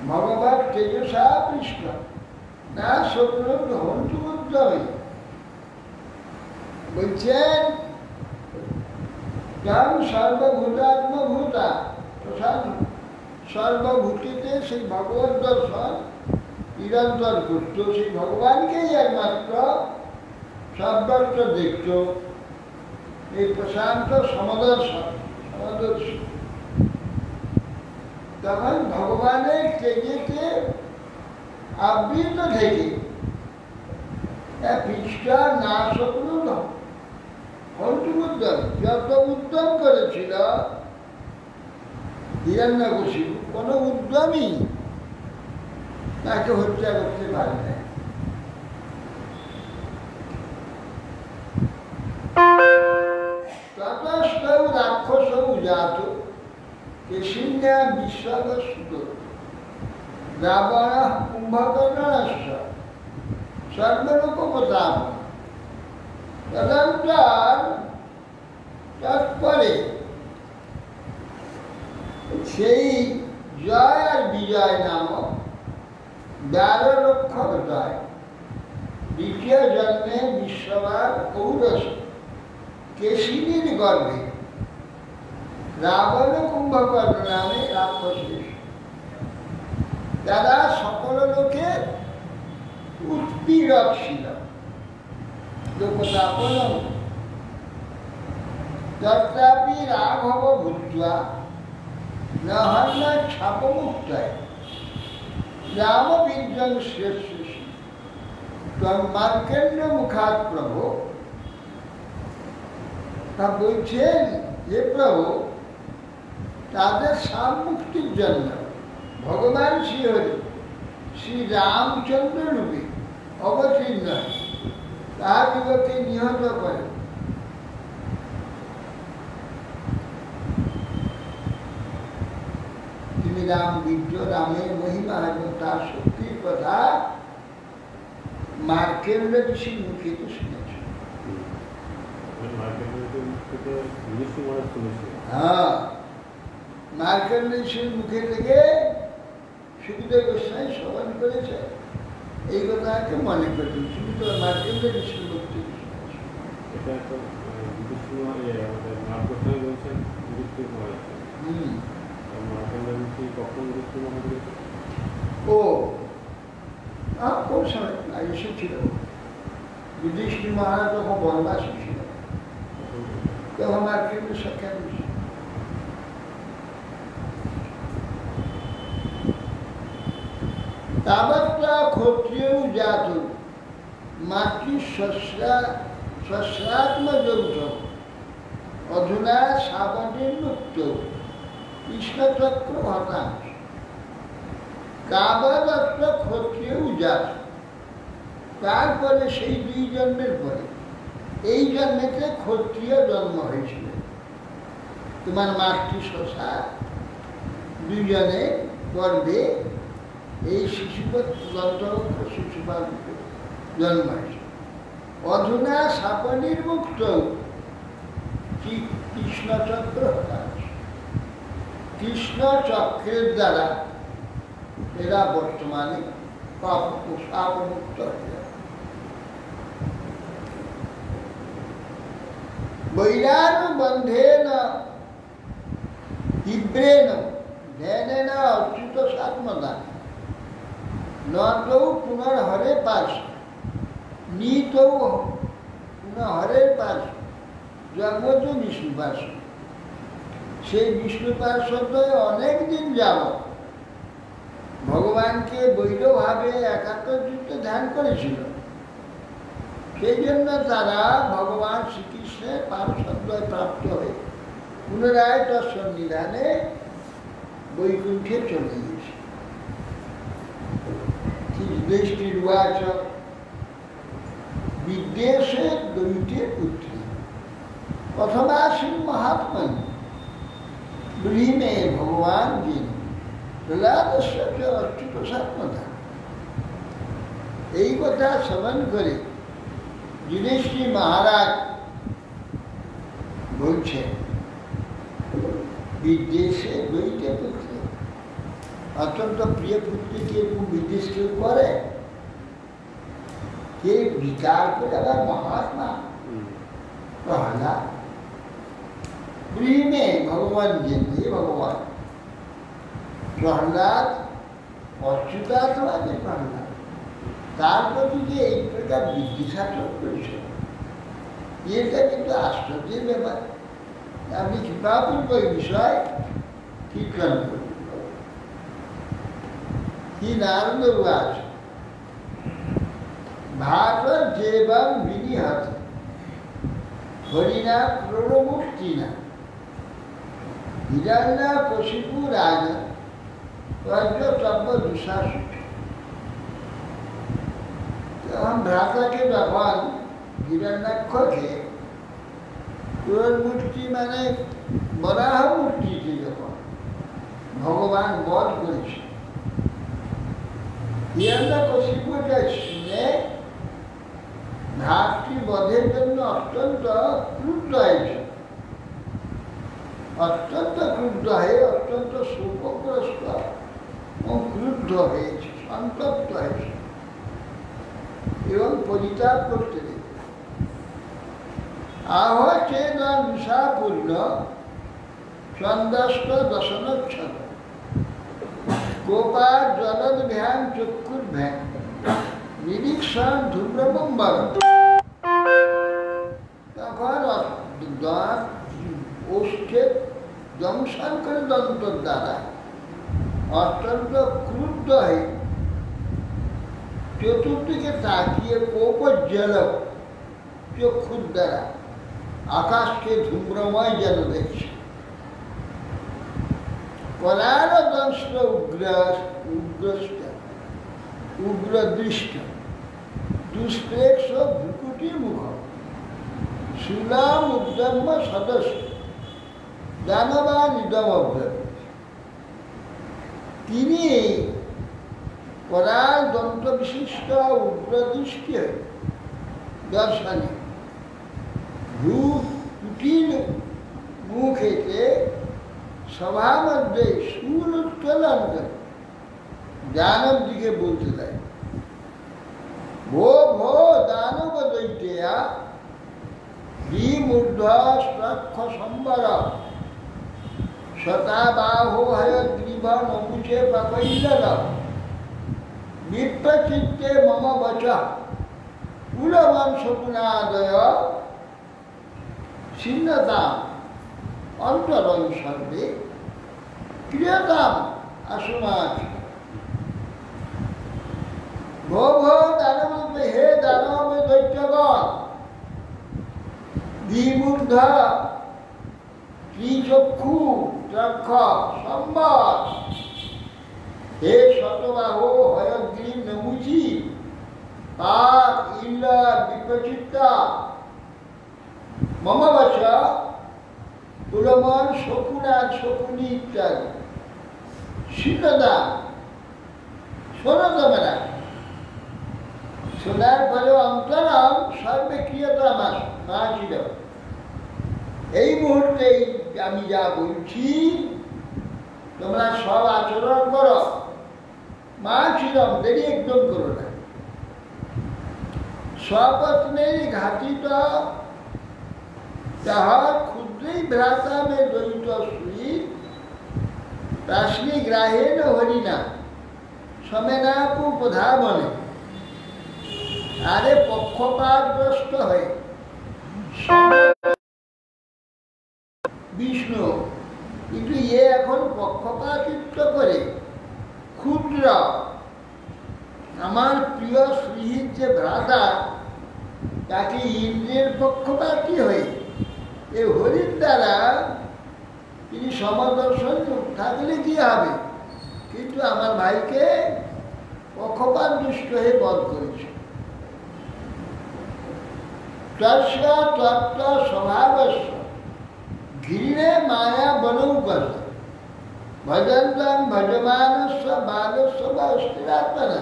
ভগবৎ তেজসা পৃষ্ঠ না শত্রু হন্তু উদ্যমে। বলছেন তম সর্বভূতাত্মভূতা প্রশান্ত, সর্বভূতিতে সেই ভগবত দর্শন নিরন্তর করত, সেই ভগবানকেই একমাত্র সর্বত্র দেখত। এই প্রশান্ত সমদর্শন সমদর্শন তখন ভগবানের তেজেতে আবৃত থেকে পৃষ্ঠা না সকল হল্টু উদ্যম যত উদ্যম করেছিল হিরণ্যকশিপু কোনো উদ্যমই তাকে হত্যা করতে পারে না। ততস্তৌ রাক্ষসৌ জাত কেশিন্যা বিশ্বাগস্ত রাবণ কুম্ভকর্ণশ্চ সর্বরূপমতাম তদন্তর তৎপরে সেই জয় আর বিজয় নামক 12 লক্ষ জয় দ্বিতীয় জন্মে বিশ্ববার ঔরস কেশিনীর গর্ভে রাবণ কুম্ভকর্ণ নামে রাক্ষস তারা সকল লোকের উৎপীড়ক ছিল। লোকতাপন তথাপি রাঘব ভূত্বা নহন্য ছাপমুক্তায় রামবীর্যং শ্রেষ্ঠ মার্কেন্দ্র মুখাত প্রভু তা বলছেন যে প্রভু তাদের সাপ মুক্তির জন্য ভগবান শ্রীহরি শ্রী রামচন্দ্র রূপে অবতীর্ণ তাহাদিগকে নিহত করেন। তিনি রাম বীর্য রামের মহিমা এবং তার শক্তির কথা মার্কেন্দ্র ঋষির মুখে তো শুনেছেন। হ্যাঁ, মার্কেন্দ্র ঋষির মুখে থেকে সুখদেব গোস্বামী শ্রবণ করেছে, এই কথাকে মনে করতেন। সুখদেব মার্কেন্দ্র ঋষির মুখ থেকে ও কোন সময় এসেছিল যুধিষ্ঠির মহারাজ যখন বনবাসী ছিল তখন মার্কেন্দ্র সাক্ষাৎ দিয়েছিল। তাবত্রা ক্ষত্রিয় জাত মাতৃশস্রাত্মযৌথ অধুনা সাবনের মুক্ত কৃষ্ণচক্র হতাংশ কাবদত্ত ক্ষত্রিয় জাত। তারপরে সেই 2 জন্মের পরে এই জন্মেতে ক্ষত্রিয় জন্ম হয়েছিল। তোমার মাতৃশস্যা 2 জনের গর্ভে এই শিশুপাল জন্ম হয়েছে। অধুনা সাপনির মুক্ত কৃষ্ণচক্র হতাংশ। কৃষ্ণ চক্রের দ্বারা এরা বর্তমানে শাপমুক্ত হয়ে যায়। বৈরান বন্ধেন তীব্রেণ ধ্যানেন অচ্যুত সাত্মদা নতৌ পুনর্হরে পাশ নিতৌ পুনঃহরের পাশ জগত বিষ্ণু পাশ। সেই বিষ্ণু পার্শ্বদ অনেক দিন যাবত ভগবানকে বৈধভাবে একাত্মযুক্ত ধ্যান করেছিল। সেই জন্য তারা ভগবান শ্রীকৃষ্ণের পার্শ্বদ্বয় প্রাপ্ত হয়ে পুনরায় তার সন্নিধানে বৈকুণ্ঠে চলে গেছে। যুধিষ্ঠিরুবাচ বিদ্বেষে দৈত্যে পুত্রী প্রথমাসীন মহাত্মন ব্রীমে ভগবান যিনি প্রহ্লাদস্য অচ্যুত সাত্মতা। এই কথা শ্রবণ করে যুধিষ্ঠির মহারাজ বলছেন বিদ্বেষে দৈত্যে পুত্রী, অত্যন্ত প্রিয় পুত্রীকে বিদ্বেষ কেউ করে? কে বিচার করে আবার মহাত্মা প্রহ্লাদ ব্রীমে ভগবান যিনি ভগবান প্রহ্লাদ অচ্যুতাত্মাকে প্রহ্লাদ তার প্রতি যে এই প্রকার বিদ্বেষাচরণ করেছে, এটা কিন্তু আশ্চর্যের ব্যাপার। আপনি কৃপাপূর্ব এই বিষয় কীর্তন করুন। কি নারদ উবাচ ভাত যেবাম বিনিহত হরিণা প্রণমূর্তি না হিরণ্যা কশিপু রাজা রাজ্য চব্য দুঃশাসু। তখন ভ্রাতাকে যখন হিরণ্যাক্ষকে ক্রোড় মূর্তি মানে বরাহ মূর্তিকে যখন ভগবান বধ করেছে, হিরণ্যকশিপুটা শুনে ভ্রাতৃ বধের জন্য অত্যন্ত ক্রুদ্ধ হয়েছে, অত্যন্ত ক্রুদ্ধ হয়ে অত্যন্ত শোকগ্রস্ত এবং ক্রুদ্ধ হয়েছে, সন্তপ্ত হয়েছে এবং পরিতাপ করতে দেবে। আহ চেদন বিষাপূর্ণ ছন্দস্ত দশনচ্ছদ গোপা জলদ ভ্যান চক্ষুর ভ্যান নিরীক্ষণ ধূম্রমম্বর। তখন ওষ্ঠে দংশন করে দন্তর দ্বারা অত্যন্ত ক্রুদ্ধ হয়ে চতুর্দিকে তাকিয়ে কোপজ্জ্বল চক্ষুর দ্বারা আকাশকে ধূম্রময় যেন দেখছে। কলার দংশ উগ্রদৃষ্ট দুষ্প্রেক্ষ ভ্রুকুটি মুখ সুলাম উদ্যম্য সদস্য দানবান ইদম অভ্যর্থ। তিনি করাল দন্ত বিশিষ্ট উগ্রদৃষ্টি দর্শনে ভ্রু কুটিল মুখেতে সভা মধ্যে সুর উত্তোলন করে দানব দিকে বলতে দেয়, ভো ভো দানব দৈত্যা বিমূর্ধ স্ত্রক্ষ সম্বর শতাবাহো হয়গ্রীব নমুচে পাকৈল্যল বিপ্রচিত্তে মম বচ কুলবংশগুণাদয় ছিন্নতাম অন্তরং সর্বে ক্রিয়তাম আসমাচ। ভো ভো দানব, হে দানব দৈত্যগণ, দ্বিমূর্ধ ত্রিচক্ষু ত্রক্ষ সম্বর, হে শতবাহ হয়গ্রীব নমুচি পাক ইল্ল বিপ্রচিত্তা মম বচ কুলমন শকুনা শকুনি ইত্যাদি শীতদা। শোনো তোমরা, শোনার পরে অন্তরম সর্বে ক্রিয়তাম আসিল। এই মুহূর্তে আমি যা বলছি তোমরা সব আচরণ করো, মা ছিলাম দেরি একদম করো না। স্বপত্নের ঘাতিত তাহার ক্ষুদ্রই ভ্রাতা মে দৈত শ্রী প্রাশ্নী গ্রাহেন হরিণা সমেনাপু প্রধাবনে। আরে পক্ষপাতগ্রস্ত হয়ে বিষ্ণু কিন্তু এখন পক্ষপাতিত্ব করে ক্ষুদ্র আমার প্রিয় শ্রীহিত যে ভ্রাতা তাকে ইন্দ্রের পক্ষপাতী হয়ে এ হরির দ্বারা তিনি সমদর্শন থাকলে কি হবে, কিন্তু আমার ভাইকে পক্ষপাত দুষ্ট হয়ে বধ করেছে। তস্য তত্ত্ব স্বভাবস্য ঘৃণে মায়া বনৌকস ভজন্তং ভজমানস্য বালস্য বা স্থিরাত্মনা।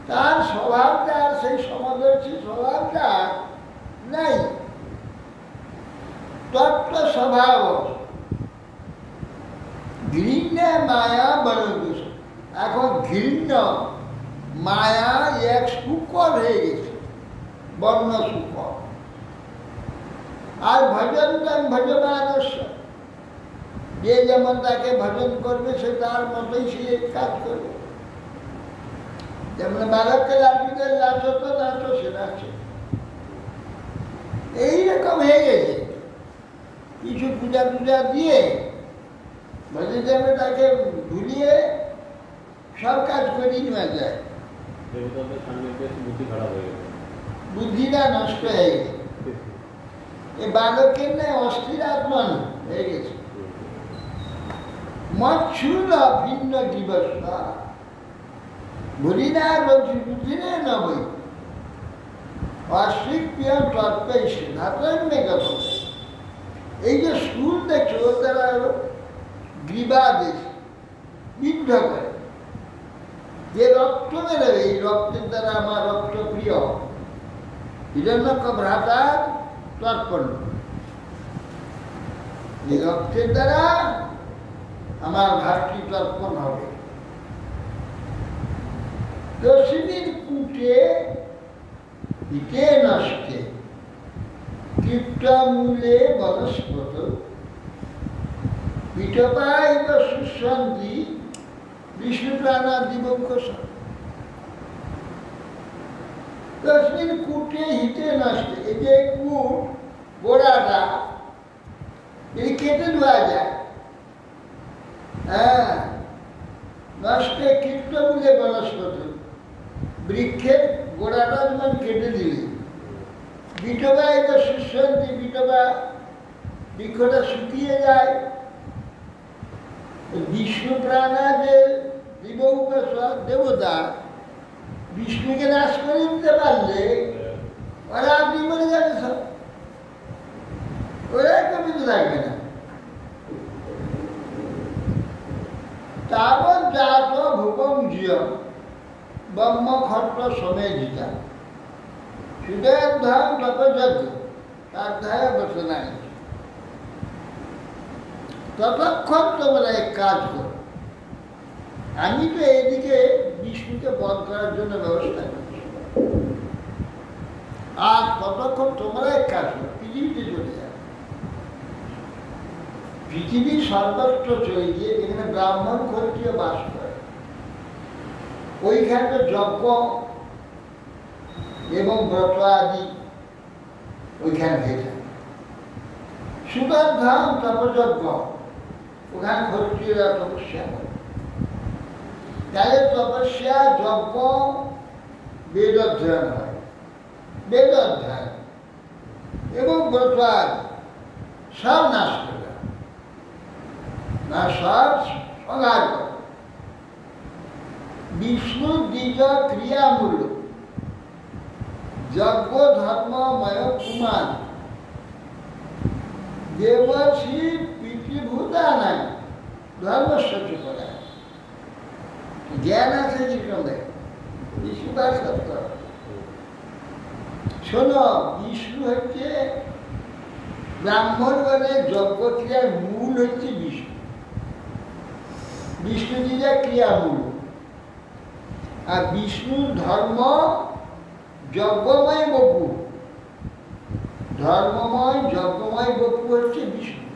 তার স্বভাবটা, সেই সমদর্শী স্বভাবটা নাই, তত্ত্ব স্বভাব ঘৃণ্যে মায়া বনৌকস। এখন ঘৃণ্য মায়া এক শুকর হয়ে গেছে, বর্ণ শুকর। আর ভজন্তং ভজমানস্য, যে যেমন তাকে ভজন করবে সে তার মতোই সে কাজ করবে। যেমন বালককে লাঠিতে নাচো তো নাচো, সে নাচে। এইরকম হয়ে গেছে। কিছু পূজা টুজা দিয়ে ভজে যাবে তাকে ভুলিয়ে সব কাজ করিয়ে নেওয়া যায়। দেবতাদের সান্নিধ্যে এসে বুদ্ধি খারাপ হয়ে গেছে। বুদ্ধিটা নষ্ট হয়ে গেছে। এই বালকের না অস্থির আত্মা হয়ে গেছে। মৎসুল ভিন্ন দিবস ভুলিনা বুদ্ধিনে নবই অশ্বিক প্রিয় তত্ত্বই সিদ্ধাত্মে গত। এই যে স্কুল দেখছো তারা গ্রীবা দেশ বিদ্ধ করে, যে রক্ত মেরে এই রক্তের দ্বারা আমার রক্ত প্রিয় হিরণ্যক ভ্রাতার তর্পণ, এই রক্তের দ্বারা আমার ভাতৃ তর্পণ হবে। দশমীর কুটে হিতে নষ্টে কীর্তমূলে বনস্পত বিটপাইব সুশান্তি বিষ্ণুপ্রাণা দিবঙ্কস। দশমীর কুটে হিতে নষ্টে, এই যে কুট গোড়াটা এই কেটে দেওয়া যায়। হ্যাঁ, নষ্টে কীর্তমূলে বনস্পত, বৃক্ষের গোড়াটা যেমন কেটে দিলে বিটবা এটা সুশান্তি, বিটবা বৃক্ষটা শুকিয়ে যায়। বিষ্ণু প্রাণা যে দেবতা বিষ্ণুকে নাশ করে দিতে পারলে ওরা আপনি মরে যাবে সব, ওরা কবিতা থাকবে না। তারপর জাত ভূপম জিয়ম ব্রহ্ম খট্ট সমেধিতা সুদয়ের ধাম তপযজ্ঞ তার ধারে বসে নাই। ততক্ষণ তোমরা এক কাজ করো, আমি তো এদিকে বিষ্ণুকে বধ করার জন্য ব্যবস্থা করছি, আর ততক্ষণ তোমরা এক কাজ করো, পৃথিবীতে চলে যাবে। পৃথিবী সর্বত্র চলে গিয়ে যেখানে ব্রাহ্মণ ক্ষত্রিয় বাস করে ওইখানে যজ্ঞ এবং ব্রত আদি ওইখানে হয়ে থাকে। সুদর ধাম তপযজ্ঞ, ওখানে ক্ষত্রিয়রা তপস্যা করে। তাদের তপস্যা যজ্ঞ বেদ অধ্যয়ন হয়, বেদ অধ্যয়ন এবং ব্রত আদি সব নাশ করে না, সব সংহার করে। বিষ্ণু দ্বিজ ক্রিয়ামূল্য যজ্ঞ ধর্মময় কুমার দেবর্ষি পিতৃভূতা নাই ধর্মস্বচ্ছ করা। জ্ঞান আছে যেরকম দেখ বিষ্ণু তার সত্য। শোনো, বিষ্ণু হচ্ছে ব্রাহ্মণ মানে যজ্ঞ ক্রিয়ার মূল হচ্ছে বিষ্ণু। বিষ্ণু দ্বিজা ক্রিয়ামূল, আর বিষ্ণুর ধর্ম যজ্ঞময় বপু, ধর্মময় যজ্ঞময় বপু হচ্ছে বিষ্ণু।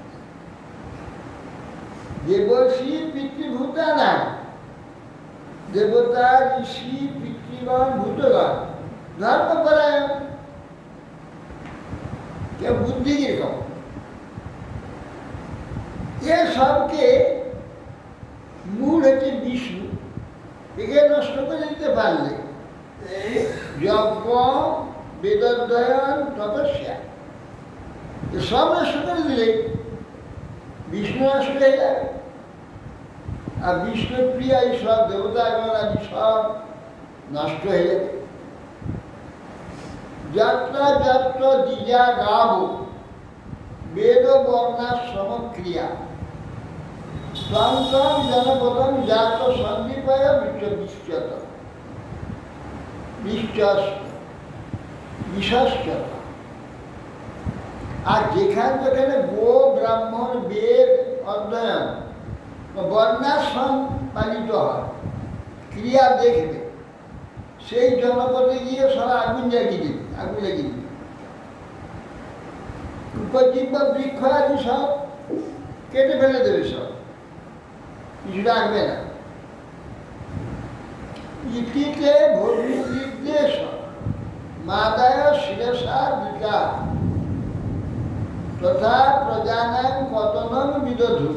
দেবর্ষি পিতৃভূতা না, দেবতা ঋষি পিতৃগণ ভূতগণ ধর্মপরায়ণ, কেউ বুদ্ধি কিরকম এ সবকে মূল হচ্ছে বিষ্ণু। একে নষ্ট করে দিতে পারলে যজ্ঞ বেদোদয়ন তপস্যা সব নষ্ট করে দিলে বিষ্ণু নষ্ট হয়ে যাবে। আর বিষ্ণুর প্রিয়া এই সব দেবতাগণ আদি সব নষ্ট হয়ে যাবে। যাত্রা যাত্র দ্বিজা গাব বেদ বর্ণাশ্রম ক্রিয়া সন্তম জনপদম জাত সন্দীপায় বিশ্বত বিশ্বস্ত। আর যেখানে গো ব্রাহ্মণ বেদ অধ্যয়ন বর্ণাশ্রম পালিত হয়, ক্রিয়া দেখবে, সেই জনপদে গিয়ে সব আগুন লাগিয়ে দিবে, আগুন লাগিয়ে দিবে। উপজীব্য বৃক্ষ আদি সব কেটে ফেলে দেবে, সব কিছু রাখবে না। ইতিতে ভূমির্দেশ মাদায় শিরসা বিকার তথা প্রজানাম কতনম বিদধু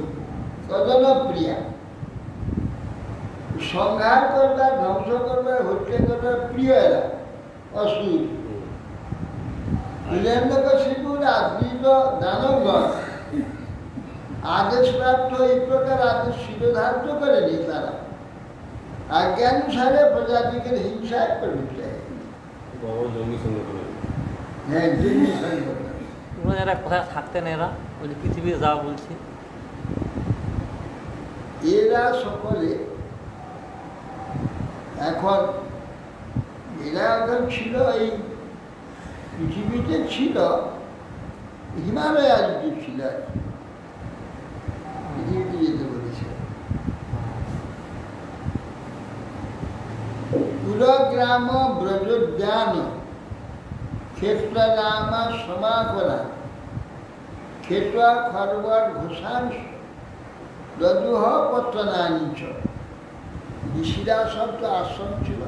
কদন প্রিয়া। সংহার করবার, ধ্বংস করবার, হত্যা করবার প্রিয় এরা অসুর। হিরণ্যকশিপুর আদৃত দানবগণ আদেশপ্রাপ্ত এই প্রকার আদেশ শিরোধার্য করেনি তারা। আজ্ঞানুসারে প্রজাতিকে হিংসায় প্রবৃত্ত। বড় জঙ্গি সঙ্গে করে হ্যাঁ, জঙ্গি সংগঠন। এরা কোথায় থাকতেন এরা? ওই যে পৃথিবীতে যা বলছি এরা সকলে এখন ছিল এই পৃথিবীতে ছিল, হিমালয়ার যে ছিল আর কি। পৃথিবীতে যেতে বলেছে পুরগ্রাম ব্রজোদ্যান ক্ষেত্রাম সমাকরা ক্ষেত্রা খরবর ঘোষান রজুহ পত্তনানিচ। ঋষিরা সব তো আশ্রম ছিল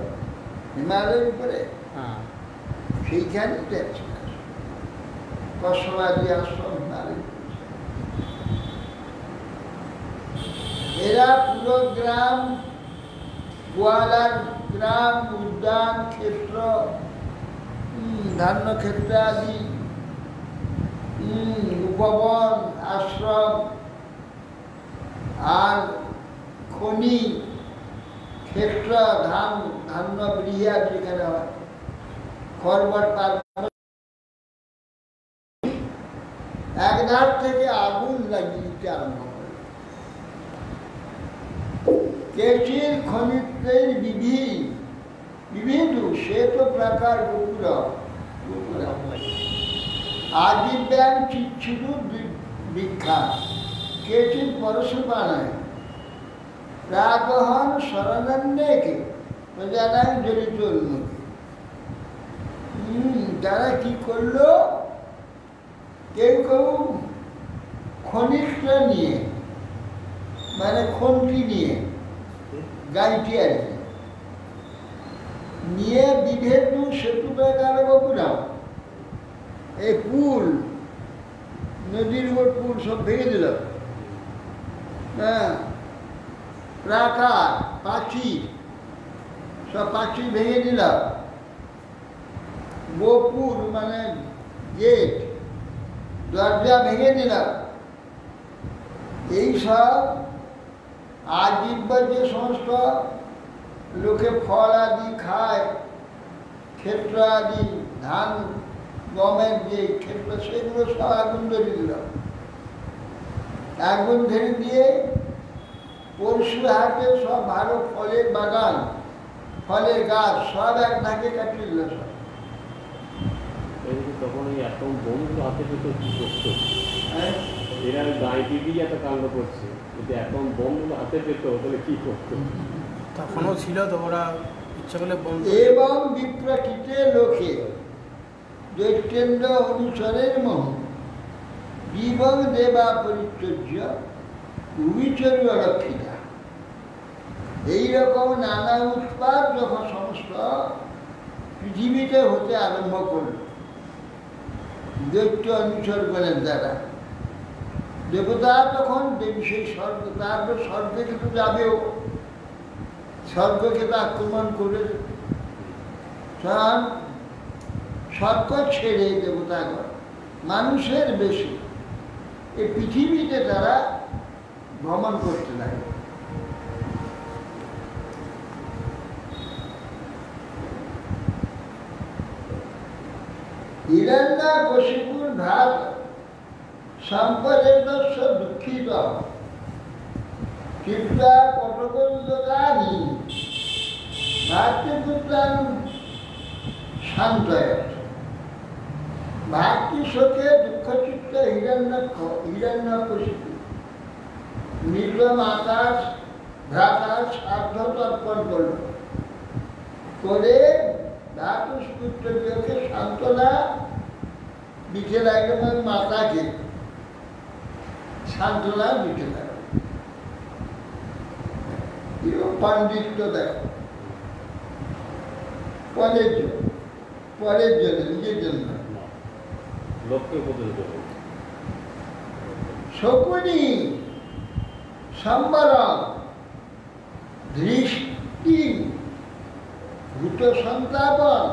হিমালয়ের উপরে, সেইখানে যাচ্ছে কসবাদী আশ্রম হিমালয়। এরা পুরো গ্রাম, গোয়ালার গ্রাম, উদ্যান, ক্ষেত্র, ধান্য ক্ষেত্র আদি, উপবন, আশ্রম আর খনি, ক্ষেত্র, ধান্য বৃহা যেখানে হয়, খরবর পার, এক ধার থেকে আগুন লাগিয়ে দিতে আরম্ভ করে। কেচির খনিত্রের বিবিধ শ্বেত প্রাকার গোপুর আদিব্যাং চিচ্ছুরু বিখ্যাত কেচির পরশুপানায় প্রাগহন শরণান্যকে প্রজানায় জড়িত উন্মুখী। তারা কি করলো? কেউ কেউ খনিত্র নিয়ে, মানে খন্তি নিয়ে, গাইটি আর কি নিয়ে বিভেদ সেতু প্রাকার গোপুরাম, এই পুল, নদীর উপর পুল সব ভেঙে দিল। হ্যাঁ, প্রাকার, প্রাচীর, সব প্রাচীর ভেঙে দিল। গোপুর মানে গেট, দরজা ভেঙে দিল। এইসব আজীব্য যে সমস্ত লোকে ফল আদি খায়, ক্ষেত্র আদি, ধান গমের যে ক্ষেত্র, সেগুলো সব আগুন ধরে দিল। আগুন ধরে দিয়ে পরশু হাটে সব ভালো ফলের বাগান, ফলের গাছ সব এক ধাকে কাটিয়ে দিল সব। তখন এই এত বোমগুলো হাতে পেত কি করতো? এরা গাইটি দিয়ে এত কাণ্ড করছে, যদি এখন বোমগুলো হাতে পেত তাহলে কি করতো? তখনও ছিল তো, ওরা ইচ্ছা করলে বন্ধ। এবং বিপ্রকৃতে লোকে দৈত্যেন্দ্র অনুসরের মোহ জীবন দেবা পরিচর্য উবিচর্য রক্ষিতা। এইরকম নানা উৎপাদ যখন সমস্ত পৃথিবীতে হতে আরম্ভ করল দৈত্য অনুসর্গণের দ্বারা, দেবতা তখন দেবী সেই স্বর্গ, তারপর স্বর্গে তো যাবেও, স্বর্গকে তো আক্রমণ করে স্বর্গ ছেড়ে দেবতাগণ মানুষের বেশি এই পৃথিবীতে তারা ভ্রমণ করতে লাগে। হিরণ্যকশিপুর ভ্রাত সম্পদেদস্য দুঃখিত চিত্তা কটকন্দকানি ভাতৃপুত্রান শান্তয়ত। ভাতৃশোকে দুঃখচিত্ত হিরণ্যকশিপু নিজ মাতার ভ্রাতার শ্রাদ্ধ তর্পণ করল, করে ধাতুপুত্রকে সান্ত্বনা দিতে লাগলো, মাতাকে সান্ত্বনা দিতে লাগলো। পাণ্ডিত্য দেখো, পরের জন্য, নিজের জন্য। শকুনি সম্বরম ধৃষ্ট তিন ভূত সন্তাপন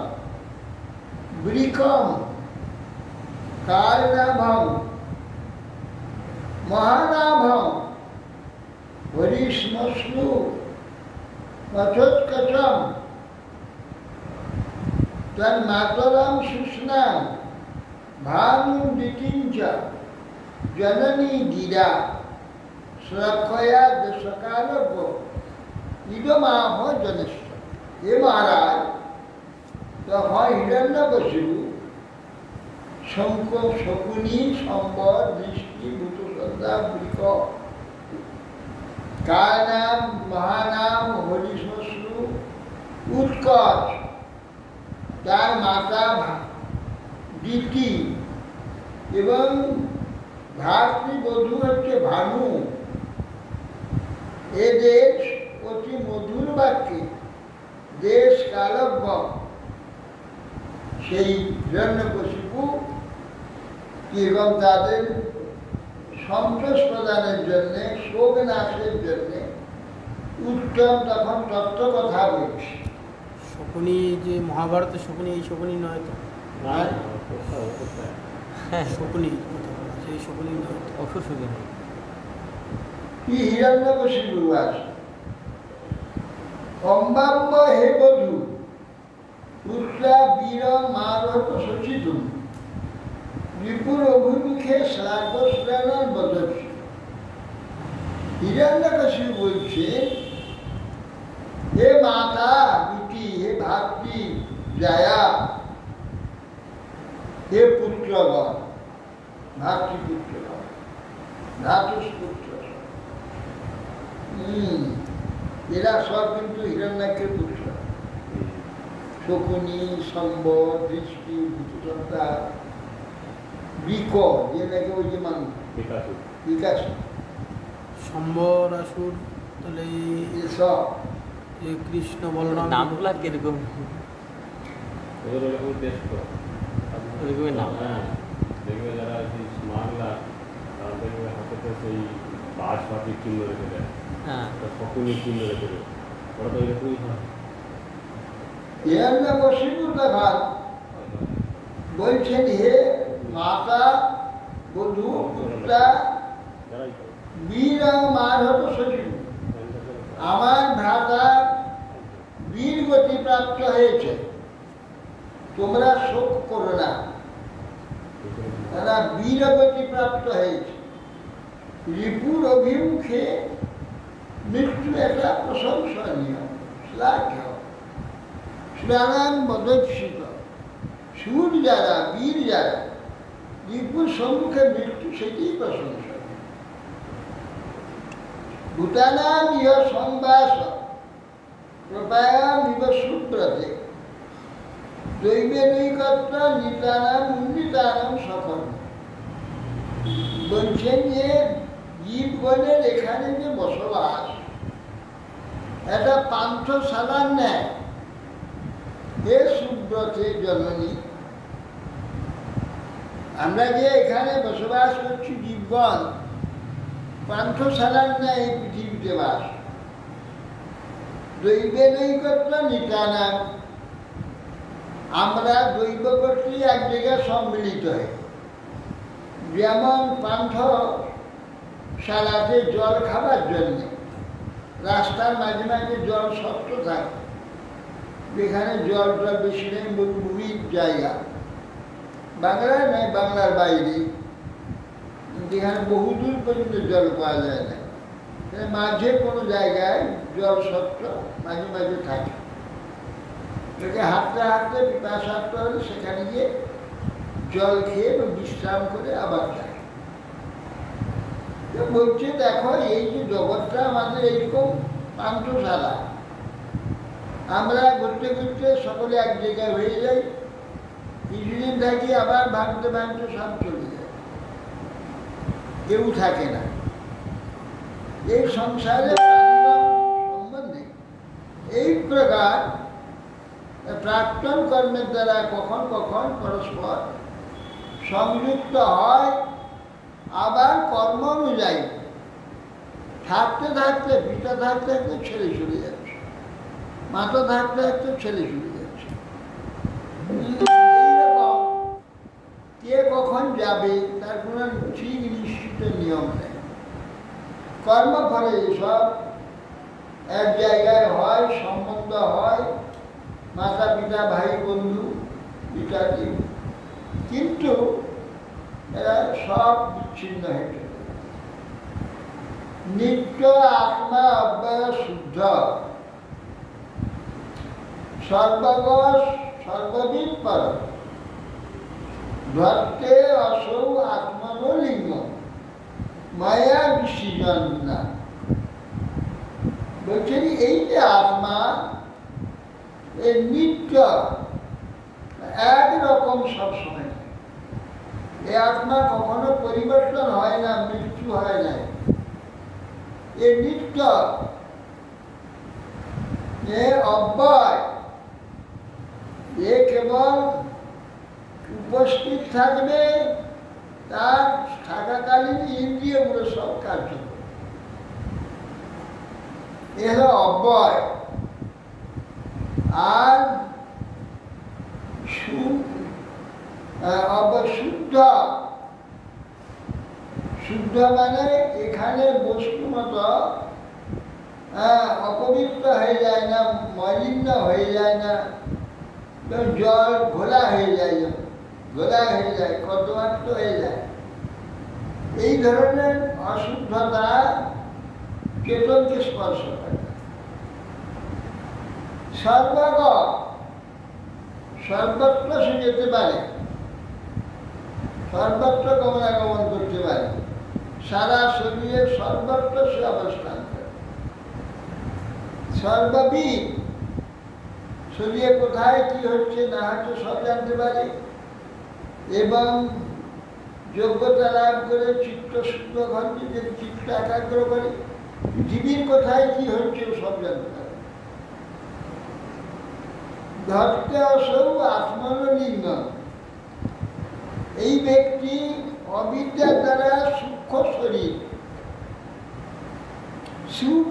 বৃকম কালনাভম মহানাভম হরিশ্মশ্রু কথোৎকচম তন্মাতরম সুস্নাম ভানুদিতিঞ্চ জননী গিরা সুরক্ষয়া দেশকালব্য ইদমাহ জনেশ্ব। হে মহারাজ, তখন হিরণ্যকশিপু শঙ্খ শকুনি সম্বর দৃষ্টি ভূতসন্ধ্যা বৃক কার নাম মহানাম হরিশ্মশ্রু উৎকট, তার মাতা দিতি এবং ভ্রাতৃবধূ হচ্ছে ভানু, এদের অতি মধুর বাক্যে দেশ কালব্য সেই হিরণ্যকশিপু এবং তাদের সন্তোষ প্রদানের জন্যে, শোক নাশের জন্যে উত্তম তখন তত্ত্ব কথা বলছে। শকুনি যে মহাভারতের শকুনি, এই শকুনি নয় তো? শকুনি কথা বলা, সেই শকুনি নয় তো? অসুর শকুনি। কি হিরণ্যকশিপু আছে অম্বাম্ব হে বধূ পুত্রা বীর মারত সচিত রিপুর অভিমুখে শ্রাগস্নান বদর্শী। হিরণ্যকশিপু বলছে, হে মাতা দুটি, হে ভাতৃ জায়া, হে পুত্রগণ, ভাতৃপুত্রগণ, ভ্রাতুষ্পুত্র, এরা সব কিন্তু হিরণ্যাক্ষের পুত্র। শকুনি, সম্বর, দৃষ্টি, ভূতসত্তা, বৃক, যে নাকি ওই যে মানুষ বিকাশ, সম্বর আসুর, তাহলে এসব এই কৃষ্ণ বলরাম নামগুলা কিরকম? ওরকমই নাম। দেখবে যারা স্মাগলার, তারা দেখবে হাতে সেই বাস পাখি চিহ্ন রেখে দেয়, হ্যাঁ, শকুনি চিহ্ন রেখে দেয়, ওরা তো এরকমই হয়। হিরণ্যকশিপু তখন বলছেন, হে মাতা বধূ পুত্রা যারাই করে। বীর মারহত সচিব, আমার ভ্রাতা বীর গতি প্রাপ্ত হয়েছে, তোমরা শোক করো না, তারা বীর গতি প্রাপ্ত হয়েছে। রিপুর অভিমুখে মৃত্যু একটা প্রশংসনীয়, শ্লাঘ্য, স্নানান বদর্শিত। সুর যারা, বীর যারা, রিপুর সম্মুখে মৃত্যু সেটি প্রশংসনীয়। ভূতানাম ইহ সংবাস প্রপায়াম ইব সুব্রতে দৈবে নৈকত্র নিতানাম উন্নীতানাম সকল। বলছেন যে জীবগণের এখানে যে বসবাস, এটা পান্থশালার ন্যায়। হে সুব্রতে জননী, আমরা যে এখানে বসবাস করছি জীবগণ, পান্থশালার ন্যায় এই পৃথিবীতে বাস। দৈবে নৈকত্র নিতানাম, আমরা দৈব কর্তৃক এক জায়গায় সম্মিলিত হই। যেমন পান্থশালাতে জল খাবার জন্য রাস্তার মাঝে মাঝে জল শক্ত থাকে, যেখানে জলটা বেশি নেই, মরুভূমির জায়গা, বাংলায় নয়, বাংলার বাইরে, যেখানে বহুদূর পর্যন্ত জল পাওয়া যায় না, মাঝে কোনো জায়গায় জল স্বচ্ছ মাঝে মাঝে থাকে। লোকে হাঁটতে হাঁটতে পিপাসার্থ হলে সেখানে গিয়ে জল খেয়ে বিশ্রাম করে আবার যায়। বলছে, দেখো এই যে জগৎটা আমাদের এইরকম পান্থশালা, আমরা ঘুরতে ঘুরতে সকলে এক জায়গায় হয়ে যাই, কিছুদিন থাকি, আবার ভাঙতে ভাঙতে সব চলে যায়, কেউ থাকে না। এই সংসারে সম্বন্ধে এই প্রকার প্রাক্তন কর্মের দ্বারা কখন কখন পরস্পর সংযুক্ত হয়, আবার কর্ম অনুযায়ী থাকতে থাকতে, পিতা থাকতে থাকতে ছেড়ে চলে যাচ্ছে। মাথা থাকলে একটা ছেলে চলে যাচ্ছে। এইরকম কে কখন যাবে তার কোনো ঠিক নিশ্চিত নিয়ম নেই। কর্মফলে সব এক জায়গায় হয়, সম্বন্ধ হয়, মাতা পিতা ভাই বন্ধু ইত্যাদি, কিন্তু এরা সব বিচ্ছিন্ন হয়ে চলে। নিত্য আত্মা অব্যয় শুদ্ধ সর্বগস সর্ববিদ পর ধরতে অসৌ আত্মনলিঙ্গ মায়া বিসৃজন না। বলছেন এই যে আত্মা এই নিত্য একরকম সবসময়, এই আত্মা কখনো পরিবর্তন হয় না, মৃত্যু হয় না, এ নিত্য, এ অব্যয়, এ কেবল উপস্থিত থাকবে, তার থাকাকালীন ইন্দ্রিয়গুলো সব কার্য করবে। এ হলো অব্যয়। আর শুদ্ধ, শুদ্ধ মানে এখানে বস্তুমত অপবিত্র হয়ে যায় না, মলিন্য হয়ে যায় না, জল ঘোলা হয়ে যায়, ঘোলা হয়ে যায়, কর্দমাক্ত হয়ে যায়। এই ধরনের অশুদ্ধতা চেতনকে স্পর্শ করে। সর্বগ সর্বত্র সে যেতে পারে, সর্বত্র গমনাগমন করতে পারে, সারা শরীরে সর্বত্র সে অবস্থান করে। সর্ববিদ, শরীরে কোথায় কি হচ্ছে না হচ্ছে সব জানতে পারে, এবং যোগ্যতা লাভ করে চিত্ত শুদ্ধ ঘটে, যে চিত্ত একাগ্র করে পৃথিবীর কোথায় কি হচ্ছে সব জানতে পারে। ধরতে অসৌ আত্মনলিঙ্গ, এই ব্যক্তি অবিদ্যার দ্বারা সূক্ষ্ম শরীর সুখ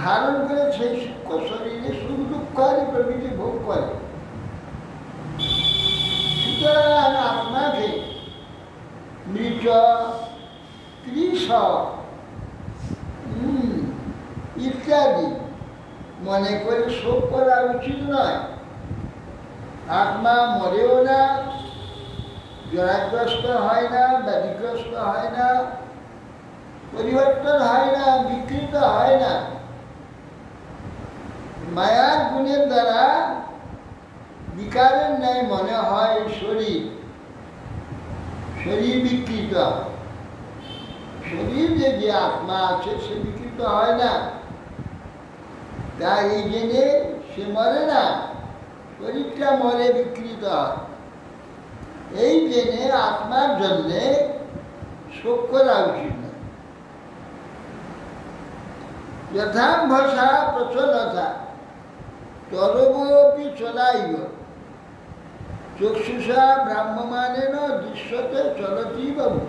ধারণ করে, সেই সূক্ষ্ম শরীরে সুখ দুঃখ প্রভৃতি ভোগ করে। সুতরাং আপনাকে মৃত কৃষ ইত্যাদি মনে করে শোক করা উচিত নয়। আত্মা মরেও না, জরাগ্রস্ত হয় না, ব্যাধিগ্রস্ত হয় না, পরিবর্তন হয় না, বিকৃত হয় না। মায়ার গুণের দ্বারা বিকারের ন্যায় মনে হয় শরীর, শরীর বিকৃত। শরীর যে আত্মা আছে সে বিকৃত হয় না, তাই এই জেনে সে মরে না, শরীরটা মরে, বিকৃত হয়। এই জেনে আত্মার জন্যে শোক করা উচিত না। যথাম্ভসা প্রচলতা তরবপি চলাইব চক্ষুষা ব্রাহ্মমানেন দৃশ্যতে চলতি বাবু।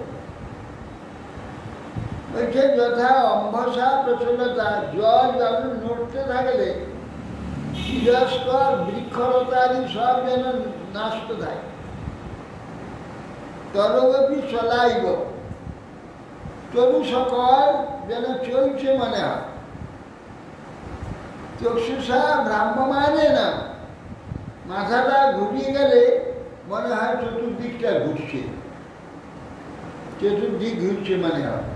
বলছে যথা অম্ভসা প্রচলতা, জল যেমন নড়তে থাকলে শিরস্কর বৃক্ষলতাদি সব যেন নষ্ট থাকে, তরবপি চলাইব, তরু সকল যেন চলছে মনে হয়। চক্ষুষা ব্রাহ্মমানে না, মাথাটা ঘুরিয়ে গেলে মনে হয় চতুর্দিকটা ঘুরছে, চতুর্দিক ঘুরছে মনে হয়,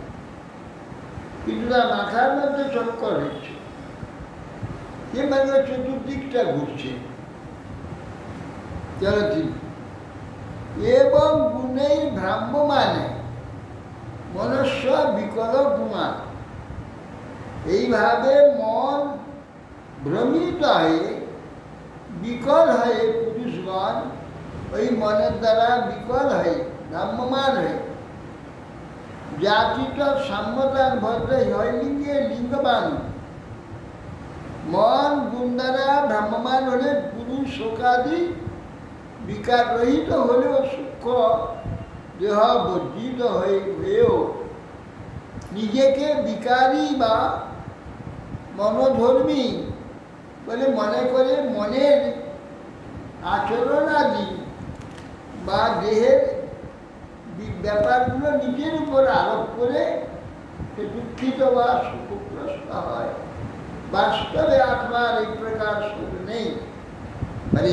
কিন্তু না, মাথার মধ্যে চক্কর হচ্ছে, সে মানে চতুর্দিকটা ঘুরছে। চলতি এবং গুণেই ভ্রাম্যমানে মনুষ্য বিকল গুণা, এইভাবে মন ভ্রমিত হয়ে বিকল হয়ে পুরুষগণ ওই মনের দ্বারা বিকল হয়ে ভ্রাম্যমান হয়ে জাতিত সাম্যতার ভদ্রে লিঙ্গে লিঙ্গবান। মন গুণ দ্বারা ভ্রাম্যমান হলে পুরুষ শোকাদি বিকার রহিত হলেও সূক্ষ্ম দেহ বর্জিত হয়েও নিজেকে বিকারী বা মনোধর্মী বলে মনে করে মনের আচরণ আদি বা দেহের ব্যাপারগুলো নিজের উপর আরোপ করে সে দুঃখিত বা সুখগ্রস্ত হয়। বাস্তবে আত্মার এই প্রকার সুখ নেই। মানে